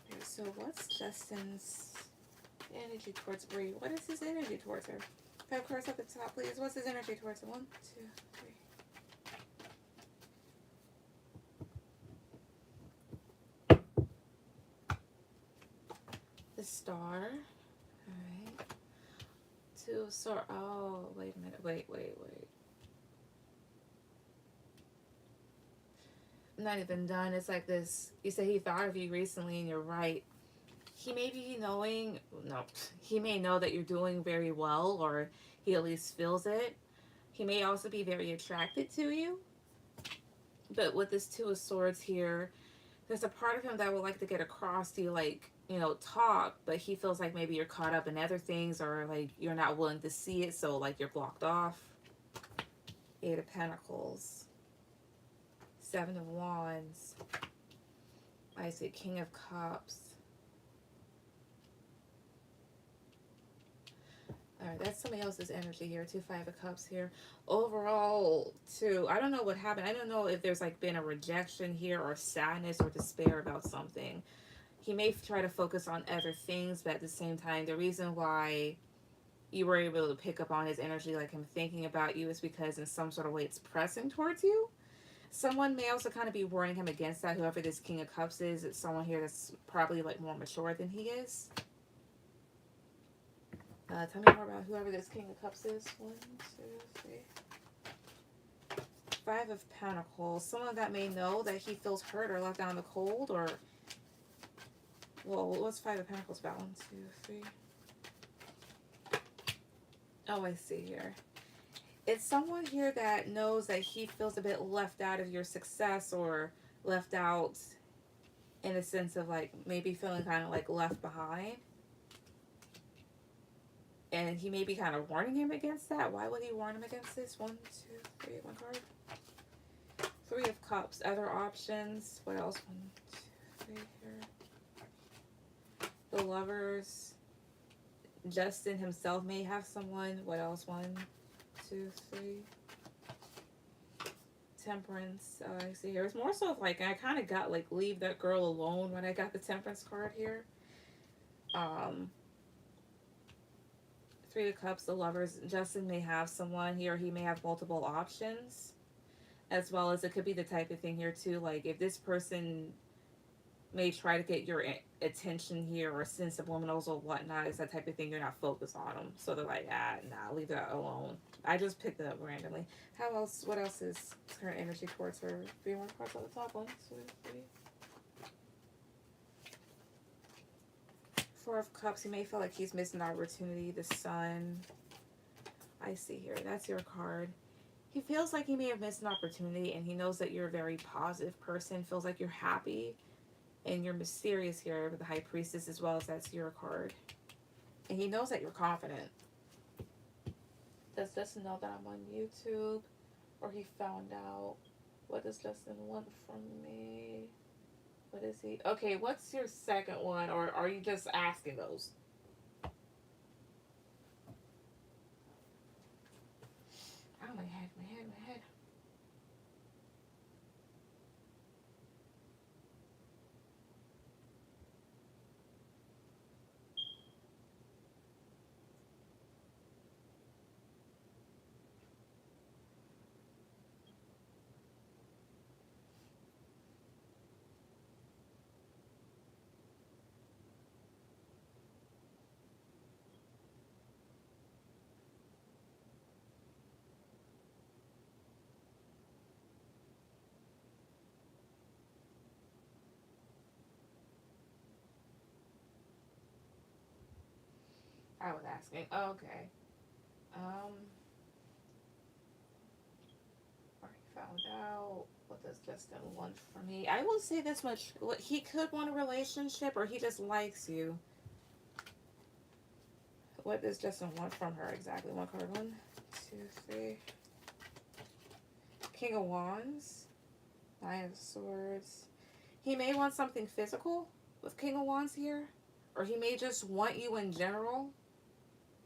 Okay, so what's Justin's energy towards Bree? What is his energy towards her? Five cards at the top, please. What's his energy towards her? One, two, three. The star. All right. Two, so, oh, wait a minute. Wait. I'm not even done. It's like this. You say he thought of you recently, and you're right. He may be knowing, no, he may know that you're doing very well, or he at least feels it. He may also be very attracted to you, But with this Two of Swords here, there's a part of him that would like to get across to you, like, you know, talk, but he feels like maybe you're caught up in other things, or like you're not willing to see it, so like you're blocked off. Eight of Pentacles. Seven of Wands. I see King of Cups. Alright, that's somebody else's energy here, too. Five of Cups here. Overall, too, I don't know what happened. I don't know if there's like been a rejection here, or sadness or despair about something. He may try to focus on other things, but at the same time, the reason why you were able to pick up on his energy, like him thinking about you, is because in some sort of way it's pressing towards you. Someone may also kind of be warning him against that. Whoever this King of Cups is, it's someone here that's probably like more mature than he is. Tell me more about whoever this King of Cups is. One, two, three. Five of Pentacles. Someone that may know that he feels hurt or left out in the cold, or... Well, what's Five of Pentacles about? One, two, three. Oh, I see here. It's someone here that knows that he feels a bit left out of your success, or left out in a sense of like maybe feeling kind of like left behind. And he may be kind of warning him against that. Why would he warn him against this? One, two, three. One card. Three of Cups. Other options. What else? One, two, three here. The Lovers. Justin himself may have someone. What else? One, two, three. Temperance. I see here. It's more so like I kind of got like leave that girl alone when I got the Temperance card here. Three of Cups, the Lovers. Justin may have someone here. He may have multiple options, as well as it could be the type of thing here too. Like if this person may try to get your attention here, or send subliminals or whatnot, it's that type of thing. You're not focused on them, so they're like, nah, leave that alone. I just picked it up randomly. How else? What else is current energy towards her? Three more cards on the top. One, two, three. Four of Cups. He may feel like he's missing an opportunity. The Sun. I see here. That's your card. He feels like he may have missed an opportunity, and he knows that you're a very positive person. Feels like you're happy, and you're mysterious here with the High Priestess, as well as that's your card. And he knows that you're confident. Does Justin know that I'm on YouTube? Or he found out? What does Justin want from me? What is he? Okay, what's your second one? Or are you just asking those? Oh, my head. I was asking. Okay. Already found out. What does Justin want from me? I will say this much. He could want a relationship, or he just likes you. What does Justin want from her exactly? One card. One, two, three. King of Wands. Nine of Swords. He may want something physical with King of Wands here. Or he may just want you in general.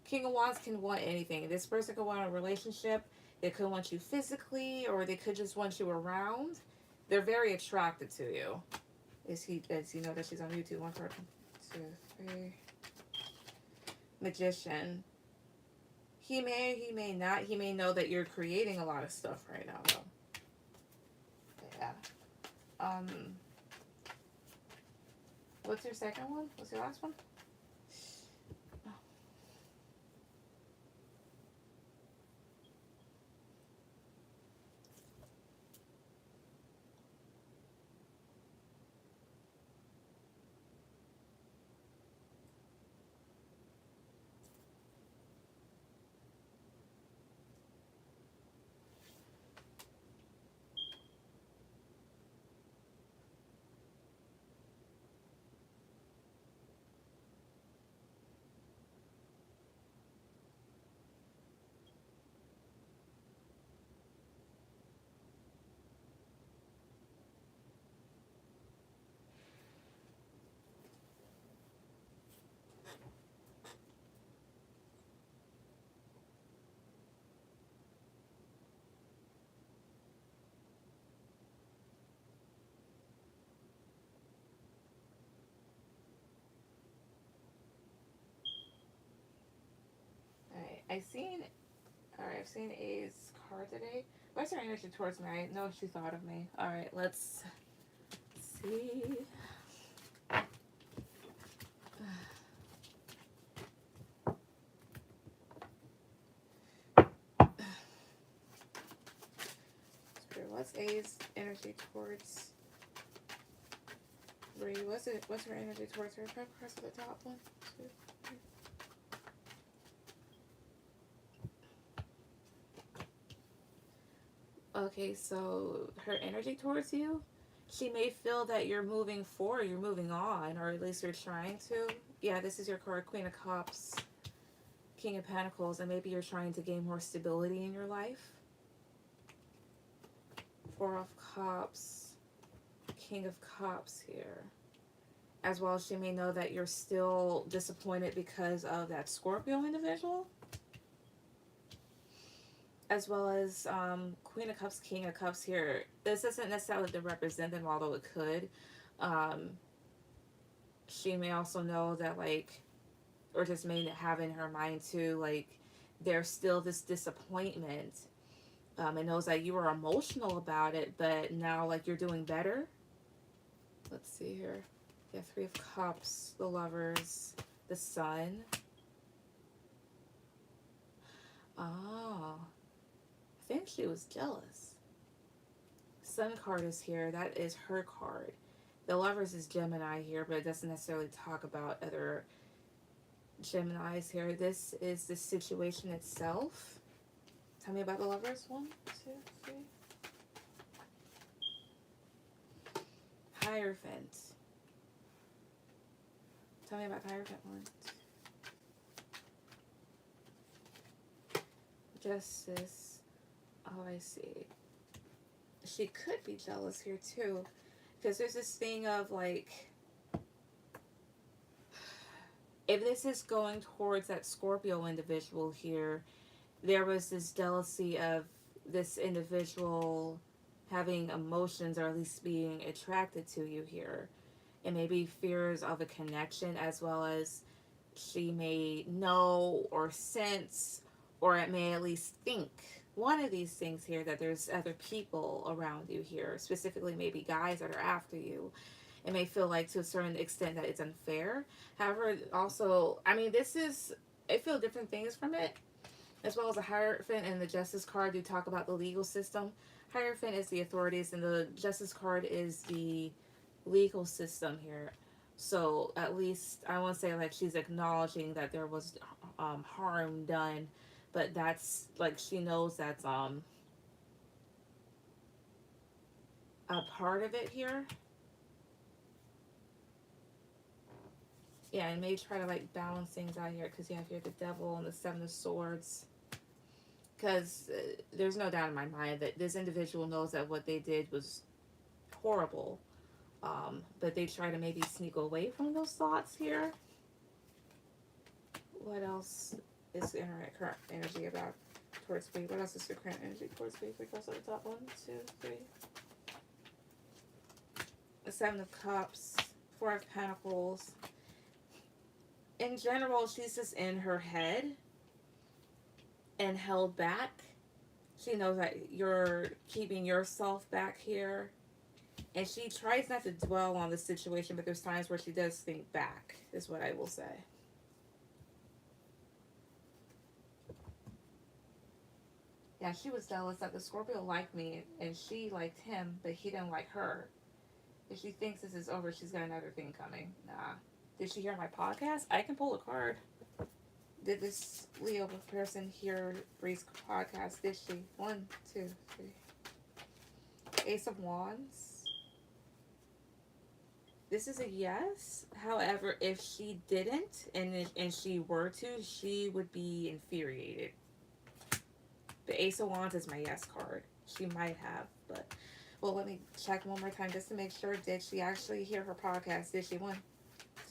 King of Wands can want anything. This person could want a relationship. They could want you physically, or they could just want you around. They're very attracted to you. Does he know that she's on YouTube? One card. Two, three. Magician. He may not. He may know that you're creating a lot of stuff right now, though. Yeah. What's your second one? What's your last one? I've seen A's card today. What's her energy towards me? I know she thought of me. Alright, let's see. What's A's energy towards Bree? What's her energy towards her? Press the top one, two, three. Okay, so her energy towards you, she may feel that you're moving forward, you're moving on, or at least you're trying to. Yeah, this is your card, Queen of Cups, King of Pentacles, and maybe you're trying to gain more stability in your life. Four of Cups, King of Cups here. As well as she may know that you're still disappointed because of that Scorpio individual. As well as Queen of Cups, King of Cups here. This doesn't necessarily represent them, although it could. She may also know that, like, or just may have in her mind too, like, there's still this disappointment. It knows that you were emotional about it, but now, like, you're doing better. Let's see here. Yeah, Three of Cups, the Lovers, the Sun. Oh, I think she was jealous. Sun card is here. That is her card. The Lovers is Gemini here, but it doesn't necessarily talk about other Geminis here. This is the situation itself. Tell me about the Lovers. 1, 2, 3. Hierophant. Tell me about Hierophant. 1, 2. Justice. Oh, I see. She could be jealous here too, because there's this thing of, like, if this is going towards that Scorpio individual here, there was this jealousy of this individual having emotions, or at least being attracted to you here. And maybe fears of a connection, as well as she may know or sense, or it may at least think, one of these things here, that there's other people around you here, specifically maybe guys that are after you. It may feel like, to a certain extent, that it's unfair. However, also, I mean, I feel different things from it. As well as the Hierophant and the Justice card do talk about the legal system. Hierophant is the authorities, and the Justice card is the legal system here. So at least I won't say, like, she's acknowledging that there was harm done, but that's, like, she knows that's a part of it here. Yeah, and may try to, like, balance things out here, because you have here the Devil and the Seven of Swords. Because there's no doubt in my mind that this individual knows that what they did was horrible. But they try to maybe sneak away from those thoughts here. What else is the current energy about towards me? What else is the current energy towards me? We cross at the top. 1, 2, 3. The Seven of Cups, Four of Pentacles. In general, she's just in her head and held back. She knows that you're keeping yourself back here. And she tries not to dwell on the situation, but there's times where she does think back, is what I will say. Yeah, she was jealous that the Scorpio liked me, and she liked him, but he didn't like her. If she thinks this is over, she's got another thing coming. Nah. Did she hear my podcast? I can pull a card. Did this Leo person hear Bree's podcast? Did she? 1, 2, 3. Ace of Wands. This is a yes. However, if she didn't, and she were to, she would be infuriated. The Ace of Wands is my yes card. She might have, but... Well, let me check one more time just to make sure. Did she actually hear her podcast? Did she? 1,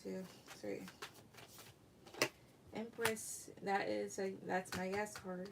2, 3. Empress. That's my yes card.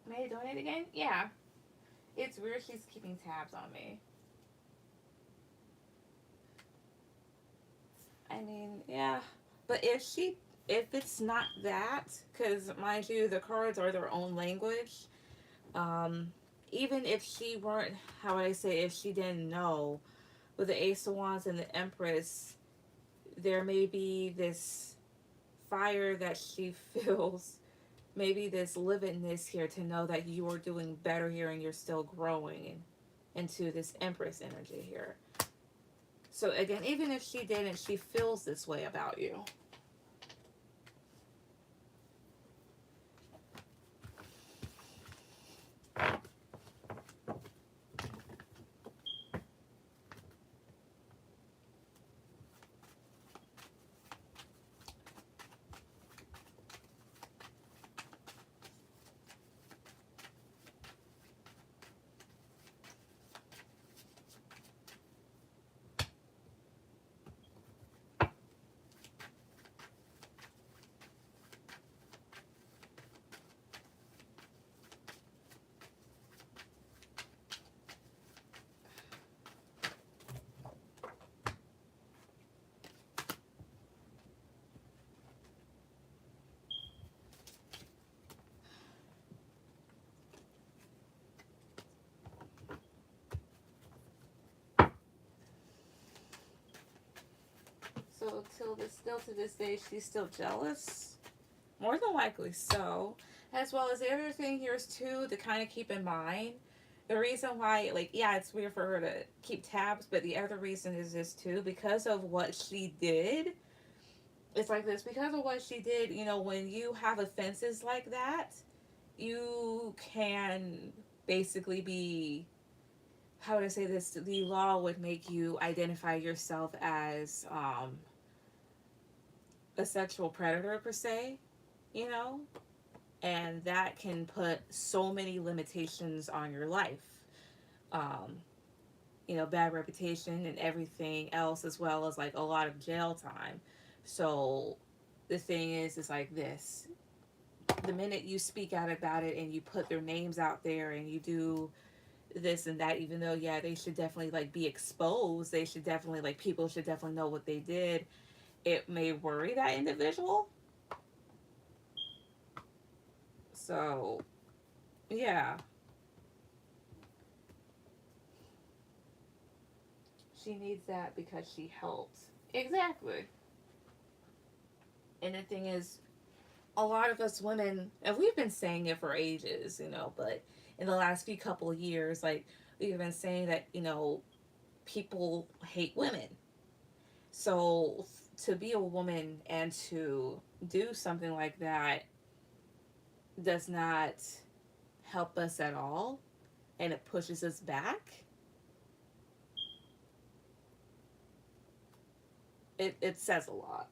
May I donate again? Yeah. It's weird she's keeping tabs on me. I mean, yeah. But if it's not that, because mind you, the cards are their own language. Um, Even if she weren't, how would I say, if she didn't know, with the Ace of Wands and the Empress, there may be this fire that she feels, maybe this lividness here to know that you are doing better here and you're still growing into this Empress energy here. So again, even if she didn't, she feels this way about you. So still to this day, she's still jealous. More than likely so. As well as the other thing here is too to kind of keep in mind. The reason why, like, yeah, it's weird for her to keep tabs, but the other reason is this too, because of what she did. It's like this because of what she did. You know, when you have offenses like that, you can basically be, how would I say this? The law would make you identify yourself as a sexual predator per se, you know, and that can put so many limitations on your life. Um, you know, bad reputation and everything else, as well as like a lot of jail time. So the thing is like this: the minute you speak out about it and you put their names out there and you do this and that, even though yeah, they should definitely like be exposed, they should definitely like people should definitely know what they did. It may worry that individual. So yeah, she needs that because she helped. Exactly. And the thing is, a lot of us women, and we've been saying it for ages, you know, but in the last few couple of years, like we've been saying that, you know, people hate women. So to be a woman and to do something like that does not help us at all, and it pushes us back. It says a lot.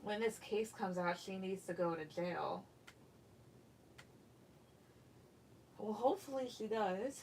When this case comes out, she needs to go to jail. Well, hopefully she does.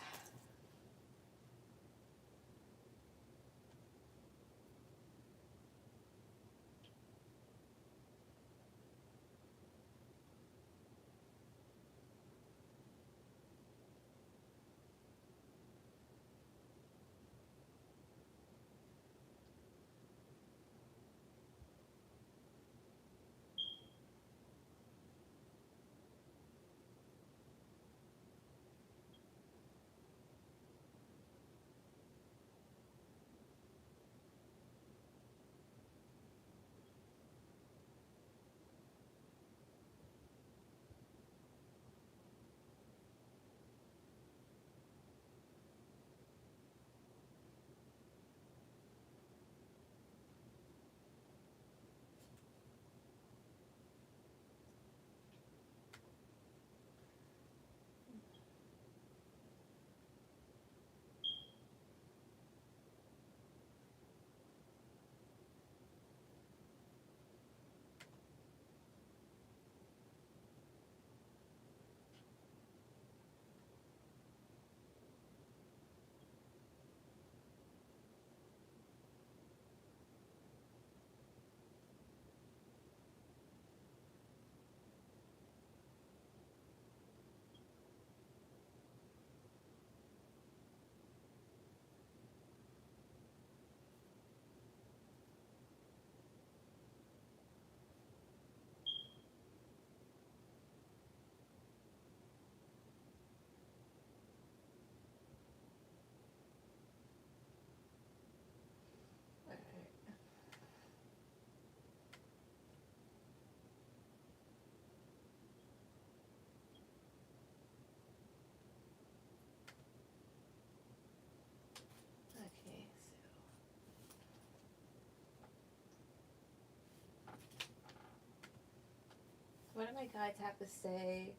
What do my guides have to say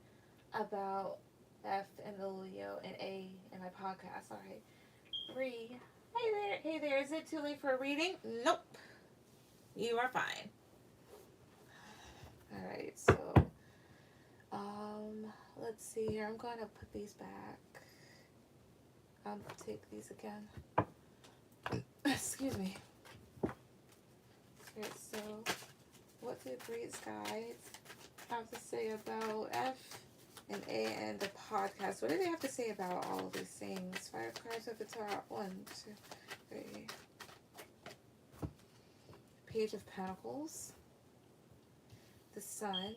about F and the Leo and A in my podcast? All right. 3. Hey there. Hey there. Is it too late for a reading? Nope. You are fine. All right. So, let's see here. I'm going to put these back. Take these again. Excuse me. Okay, so what do Breed's guides have to say about F and A and the podcast? What do they have to say about all of these things? 5 cards at the top. 1, 2, 3. Page of Pentacles. The Sun.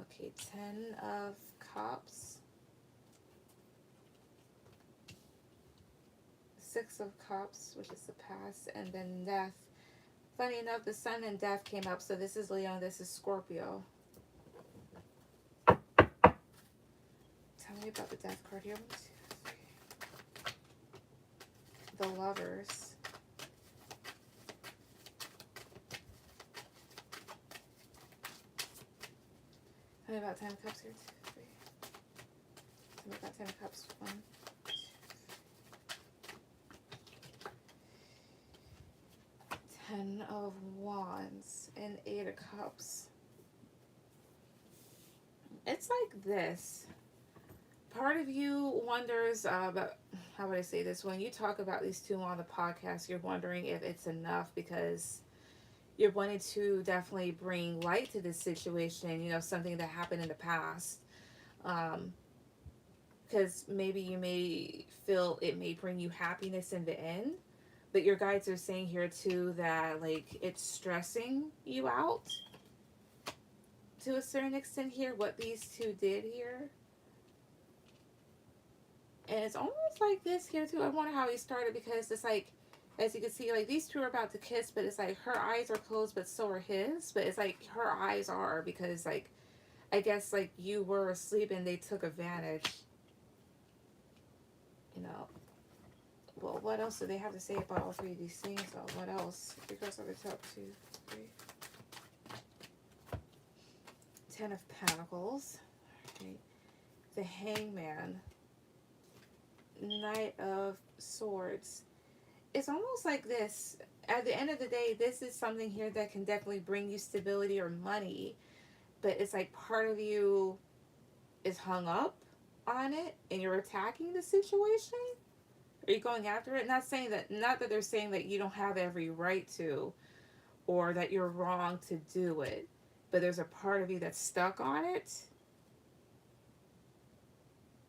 Okay, 10 of Cups. 6 of Cups, which is the past, and then Death. Funny enough, the Sun and Death came up, so this is Leo and this is Scorpio. Tell me about the Death card here. 1, 2, 3. The Lovers. Tell me about 10 of Cups here. 2, 3. Tell me about 10 of Cups. 1. 10 of Wands and 8 of Cups. It's like this. Part of you wonders about, how would I say this? When you talk about these two on the podcast, you're wondering if it's enough because you're wanting to definitely bring light to this situation, you know, something that happened in the past. Because maybe you may feel it may bring you happiness in the end. But your guides are saying here too that like it's stressing you out to a certain extent here, what these two did here. And it's almost like this here too. I wonder how he started because it's like, as you can see, like these two are about to kiss, but it's like her eyes are closed, but so are his. But it's like her eyes are because like, I guess like you were asleep and they took advantage. You know. Well, what else do they have to say about all 3 of these things, though? What else? Because of the top 2, 3. 10 of Pentacles. Okay. The Hangman. Knight of Swords. It's almost like this. At the end of the day, this is something here that can definitely bring you stability or money. But it's like part of you is hung up on it and you're attacking the situation. Are you going after it? Not that they're saying that you don't have every right to, or that you're wrong to do it, but there's a part of you that's stuck on it.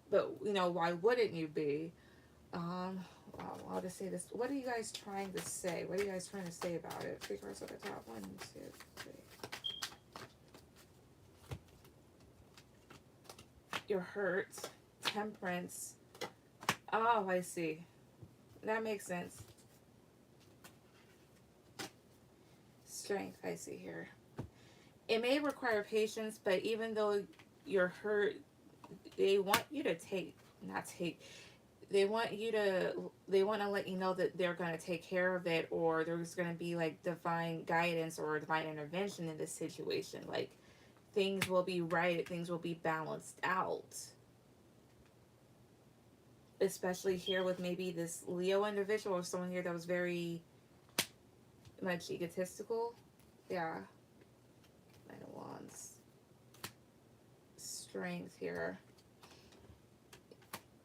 But you know, why wouldn't you be? Well, I'll just say this. What are you guys trying to say? What are you guys trying to say about it? 3 cards at the top. 1, 2, 3. You're hurt. Temperance. Oh, I see. That makes sense. Strength, I see here. It may require patience, but even though you're hurt, they want you to they want to let you know that they're going to take care of it, or there's going to be like divine guidance or divine intervention in this situation. Like things will be right, things will be balanced out. Especially here with maybe this Leo individual or someone here that was very much egotistical. Yeah. 9 of Wands. Strength here.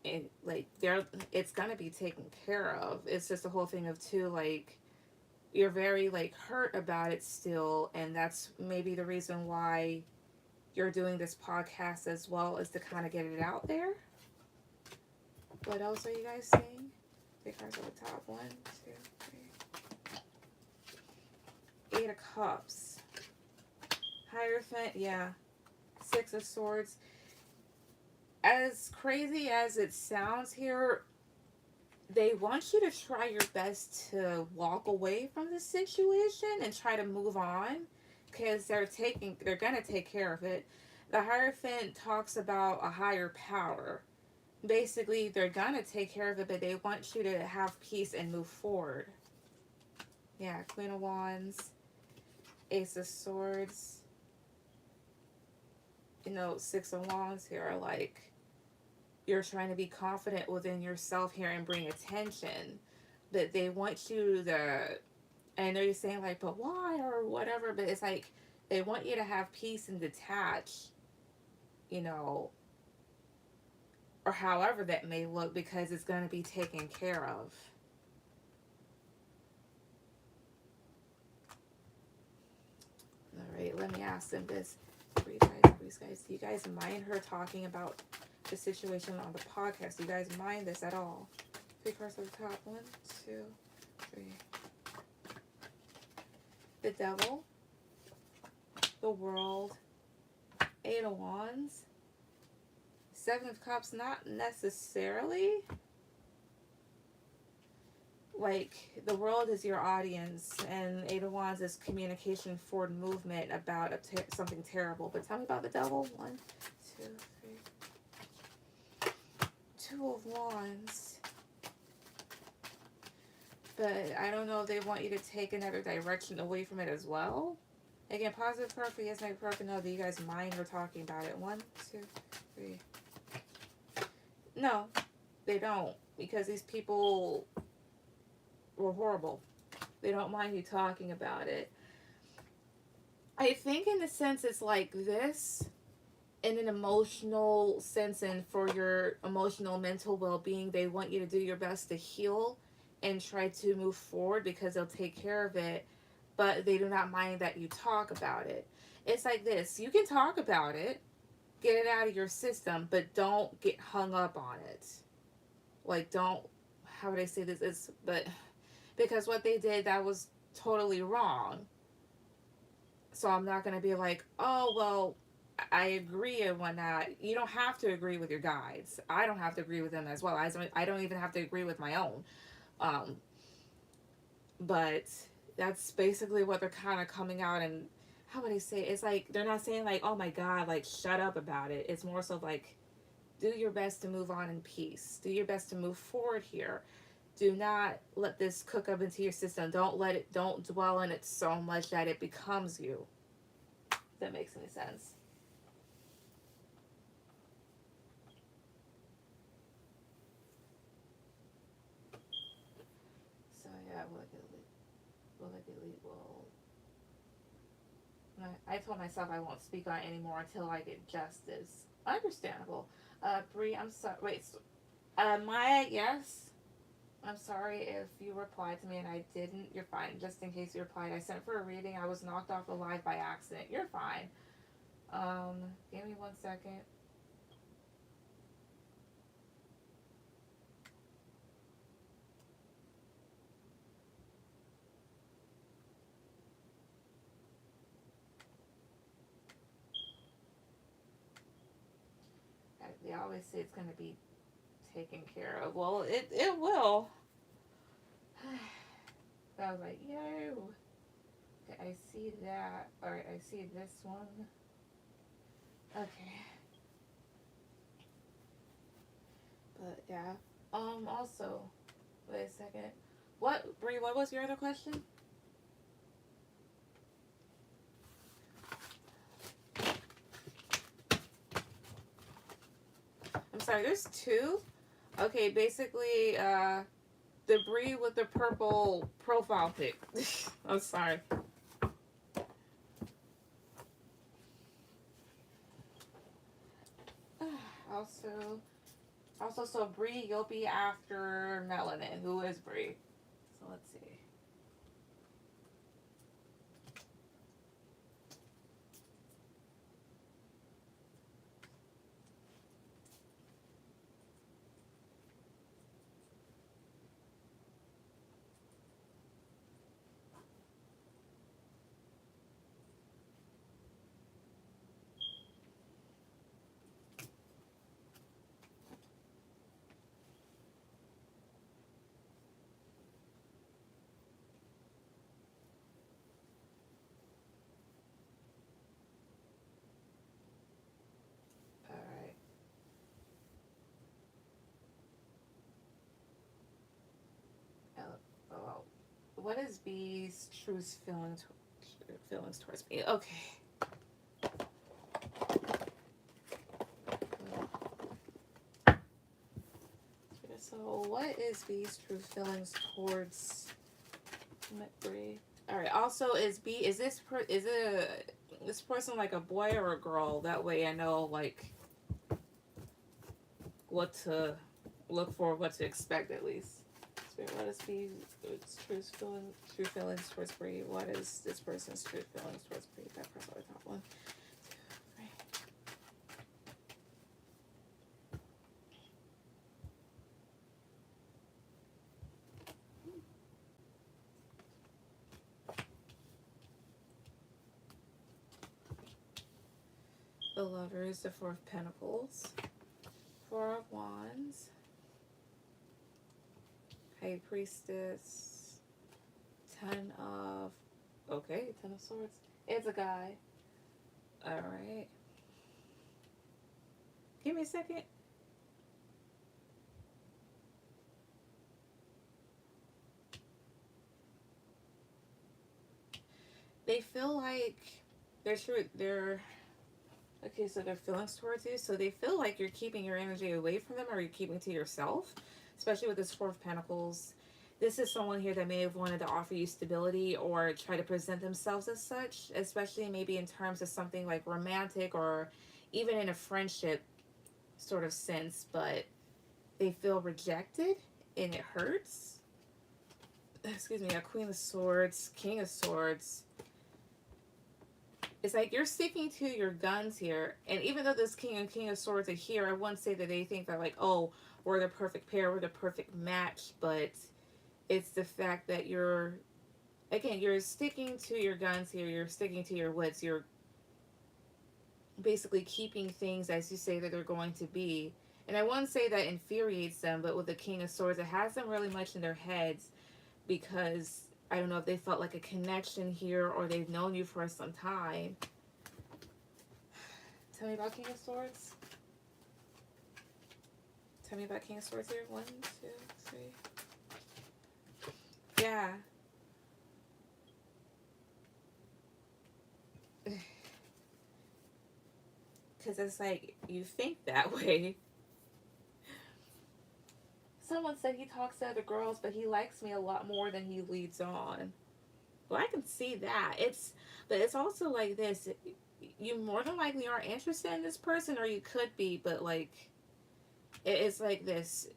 And like it's gonna be taken care of. It's just a whole thing of too, like you're very like hurt about it still, and that's maybe the reason why you're doing this podcast as well, is to kind of get it out there. What else are you guys saying? 3 cards at the top. 1, 2, 3. 8 of Cups. Hierophant, yeah. 6 of Swords. As crazy as it sounds here, they want you to try your best to walk away from the situation and try to move on, because they're gonna take care of it. The Hierophant talks about a higher power. Basically, they're gonna take care of it, but they want you to have peace and move forward. Yeah, Queen of Wands, Ace of Swords, Six of Wands here, like, you're trying to be confident within yourself here and bring attention. But they want you to, I know you're saying, like, but why, or whatever, but it's like, they want you to have peace and detach, you know, or however that may look, because it's going to be taken care of. All right, let me ask them this. Please, guys, do you guys mind her talking about the situation on the podcast? Do you guys mind this at all? 3 cards at the top. 1, 2, 3. The Devil, the World, 8 of Wands, 7 of Cups. Not necessarily. Like, the World is your audience, and 8 of Wands is communication, forward movement about something terrible. But tell me about the Devil. 1, 2, 3. 2 of Wands. But I don't know if they want you to take another direction away from it as well. Again, positive card for yes, negative card for no. Do you guys mind her talking about it? 1, 2, 3. No, they don't. Because these people were horrible. They don't mind you talking about it. I think in a sense it's like this, in an emotional sense, and for your emotional mental well-being, they want you to do your best to heal and try to move forward, because they'll take care of it, but they do not mind that you talk about it. It's like this. You can talk about it, get it out of your system, but don't get hung up on it. Like, don't, how would I say this? Because what they did, that was totally wrong. So I'm not going to be like, oh, well, I agree and whatnot. You don't have to agree with your guides. I don't have to agree with them as well. I don't even have to agree with my own. But that's basically what they're kind of coming out, and how would I say it? It's like, they're not saying like, oh my God, like, shut up about it. It's more so like, do your best to move on in peace. Do your best to move forward here. Do not let this cook up into your system. Don't dwell on it so much that it becomes you. If that makes any sense. So yeah, I told myself I won't speak on it anymore until I get justice. Understandable. Bree, I'm sorry. Wait, Maya, yes? I'm sorry if you replied to me and I didn't. You're fine. Just in case you replied, I sent for a reading. I was knocked off the live by accident. You're fine. Give me 1 second. They always say it's going to be taken care of. Well, it will. I was like, yo. Okay, I see that. Alright, I see this one. Okay. But yeah. Also, wait a second. Bree, what was your other question? I'm sorry, there's 2? Okay, basically, the Bree with the purple profile pic. I'm sorry. Also, so Bree, you'll be after Melanin. Who is Bree? So let's see. Alright. Oh, what is B's truth feeling? feelings towards me. Okay. So what is B's true feelings towards McBree? All right. Also, is this person like a boy or a girl? That way I know like what to look for, what to expect at least. Spirit, what is B's true feelings towards Bree? What is this person's true feelings towards Bree? That person on the top one. The Lovers, the Four of Pentacles, Four of Wands, High Priestess, Ten of, okay, Ten of Swords. It's a guy. Alright. Give me a second. They feel like they're okay, so their feelings towards you, so they feel like you're keeping your energy away from them or you're keeping to yourself, especially with this Four of Pentacles. This is someone here that may have wanted to offer you stability or try to present themselves as such, especially maybe in terms of something like romantic or even in a friendship sort of sense, but they feel rejected and it hurts. Excuse me, a Queen of Swords, King of Swords. It's like you're sticking to your guns here, and even though this King of Swords are here, I wouldn't say that they think that like, oh, we're the perfect pair, we're the perfect match, but it's the fact that you're sticking to your guns here, you're sticking to your wits, you're basically keeping things as you say that they're going to be. And I wouldn't say that infuriates them, but with the King of Swords, it has them really much in their heads because I don't know if they felt like a connection here or they've known you for some time. Tell me about King of Swords. Tell me about King of Swords here. 1, 2, 3. Yeah. Because it's like, you think that way. Someone said he talks to other girls, but he likes me a lot more than he leads on. Well, I can see that. But it's also like this. You more than likely are interested in this person, or you could be, but like, it's like this.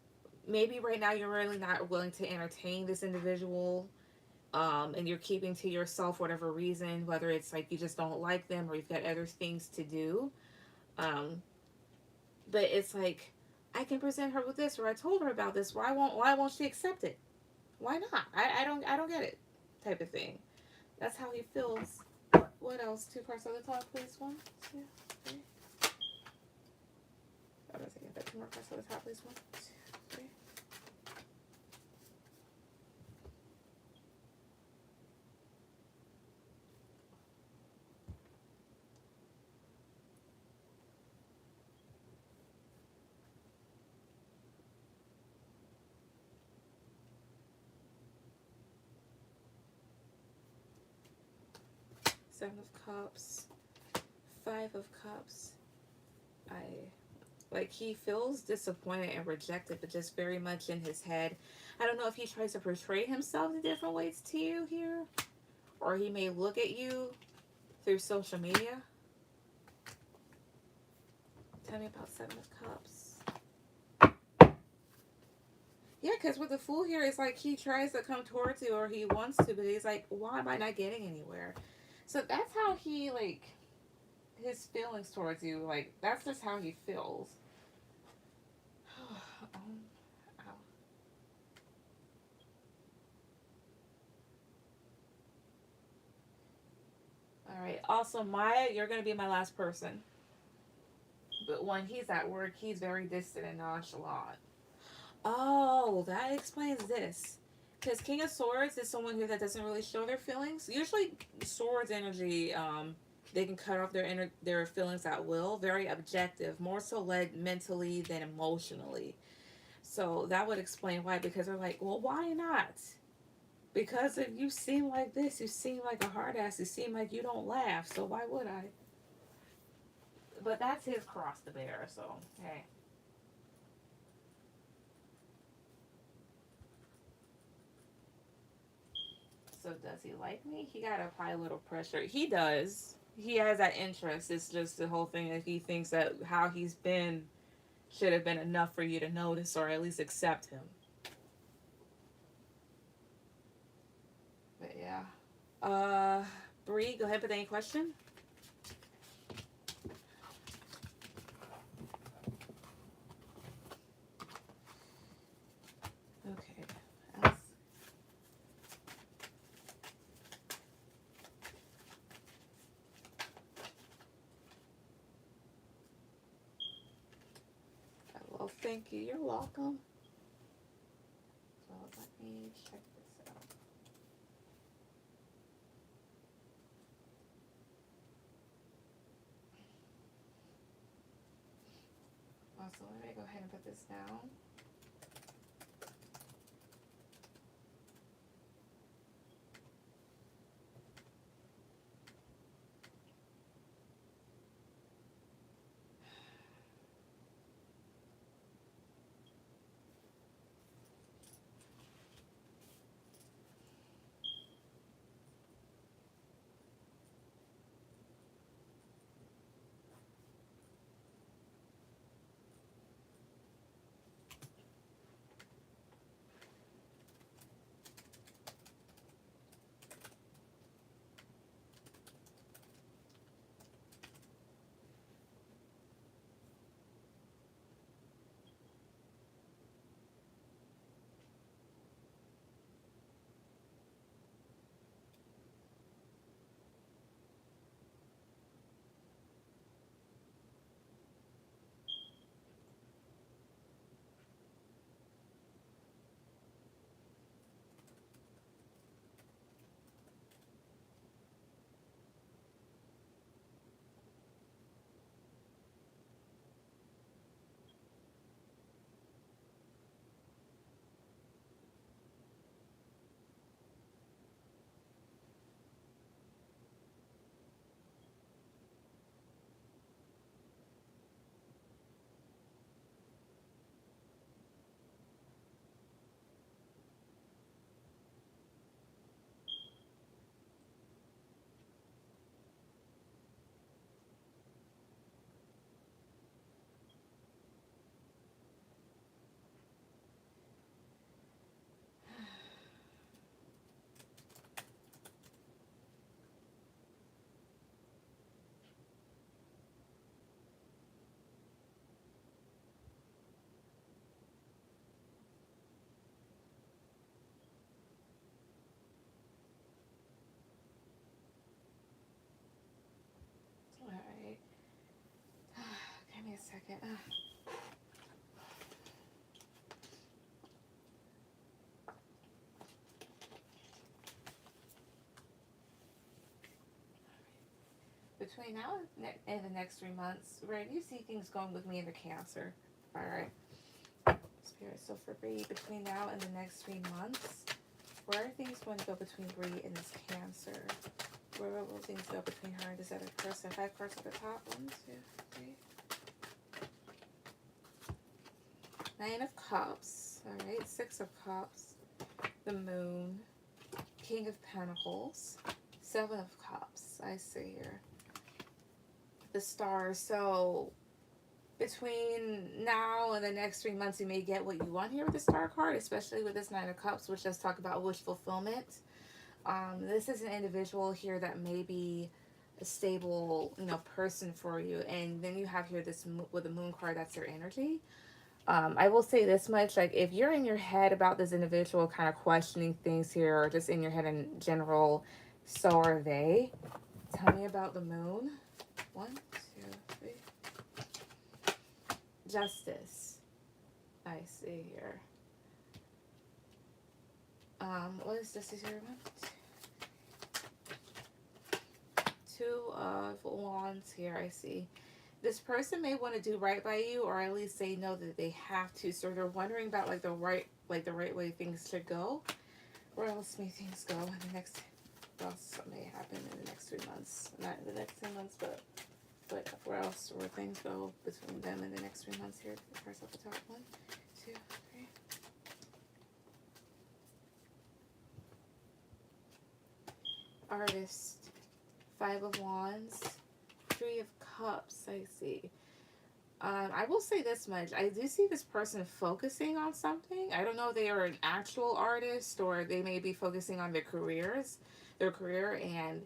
Maybe right now you're really not willing to entertain this individual, and you're keeping to yourself for whatever reason, whether it's like you just don't like them or you've got other things to do. But it's like, I can present her with this, or I told her about this. Why won't she accept it? Why not? I don't get it. Type of thing. That's how he feels. What else? 2 cards on the top, please. 1, 2, 3. I'm gonna take that 2 more cards on the top, please. 1, 2, 3. Seven of Cups, 5 of Cups. Like he feels disappointed and rejected, but just very much in his head. I don't know if he tries to portray himself in different ways to you here, or he may look at you through social media. Tell me about 7 of Cups. Yeah, because with the Fool here, it's like he tries to come towards you, or he wants to, but he's like, why am I not getting anywhere? So that's how he, like, his feelings towards you, like, that's just how he feels. Alright, also, Maya, you're going to be my last person. But when he's at work, he's very distant and nonchalant. Oh, that explains this. Because King of Swords is someone here that doesn't really show their feelings. Usually, Swords energy, they can cut off their feelings at will. Very objective, more so led mentally than emotionally. So that would explain why. Because they're like, well, why not? Because if you seem like this, you seem like a hard ass. You seem like you don't laugh. So why would I? But that's his cross to bear. So hey. So does he like me? He gotta apply a little pressure. He does. He has that interest. It's just the whole thing that he thinks that how he's been should have been enough for you to notice or at least accept him. But yeah. Bree, go ahead with any question. Okay. Else? Well, thank you. You're welcome. So let me check this out. Also, let me go ahead and put this down. All right. Give me a second. Between now and the next 3 months, where do you see things going with me into Cancer? All right. Spirit, so for Bree, between now and the next 3 months, where are things going to go between Bree and this Cancer? Where will things go between her and this other person? 5 cards at the top. 1, 2, 3. 9 of Cups. All right. 6 of Cups. The Moon. King of Pentacles. 7 of Cups. I see here. The Stars. So between now and the next 3 months, you may get what you want here with the Star card, especially with this 9 of Cups, which does talk about wish fulfillment. This is an individual here that may be a stable, person for you. And then you have here this with the Moon card, that's your energy. I will say this much, like if you're in your head about this individual kind of questioning things here or just in your head in general, so are they. Tell me about the Moon. 1, 2, 3. Justice. I see here. What is justice here? 2 of Wands here, I see. This person may want to do right by you, or at least they know that they have to. So they're wondering about the right way things should go. Where else may things go in the next, what else may happen in the next 3 months? Not in the next 10 months, but where else will things go between them in the next 3 months here? First up the top, 1, 2, 3. Artist, 5 of Wands, 3 of Cups, I see. I will say this much. I do see this person focusing on something. I don't know if they are an actual artist or they may be focusing on their career, and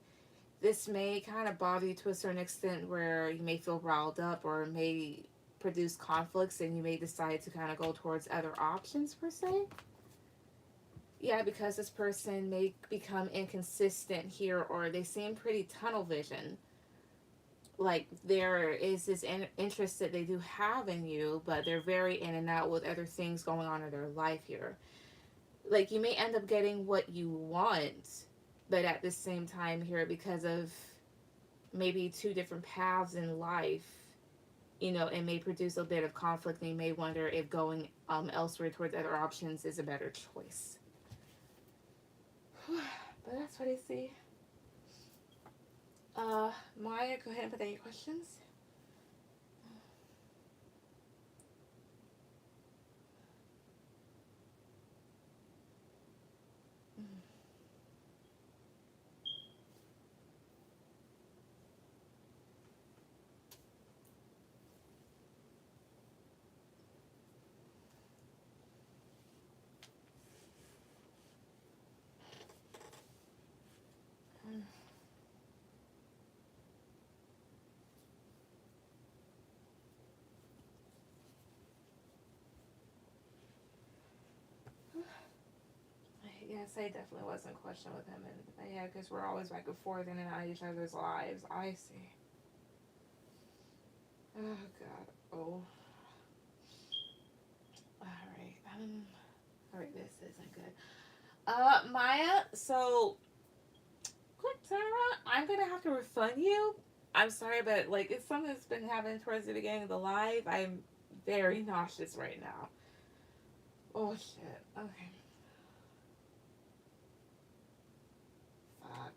this may kind of bother you to a certain extent where you may feel riled up or may produce conflicts and you may decide to kind of go towards other options per se. Yeah, because this person may become inconsistent here or they seem pretty tunnel vision. Like there is this interest that they do have in you, but they're very in and out with other things going on in their life here. Like you may end up getting what you want, but at the same time here, because of maybe 2 different paths in life, you know, it may produce a bit of conflict and you may wonder if going elsewhere towards other options is a better choice. But that's what I see. Maya, go ahead and put out your questions. Yes, I definitely was in question with him, and yeah, because we're always back and forth in and out of each other's lives. I see. Oh God. Oh. All right. This isn't good. Maya. So, quick turnaround. I'm gonna have to refund you. I'm sorry, but like it's something that's been happening towards the beginning of the live. I'm very nauseous right now. Oh shit. Okay. Fuck.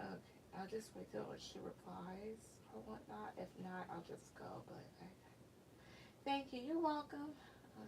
Okay, I'll just wait till she replies or whatnot. If not, I'll just go. But thank you. You're welcome. Uh,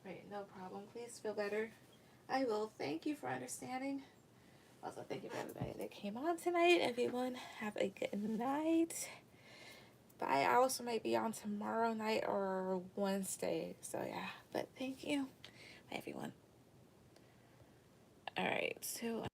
right, no problem. Please feel better. I will. Thank you for understanding. Also, thank you for everybody that came on tonight. Everyone, have a good night. Bye. I also might be on tomorrow night or Wednesday. So, yeah. But thank you. Bye, everyone. All right. So,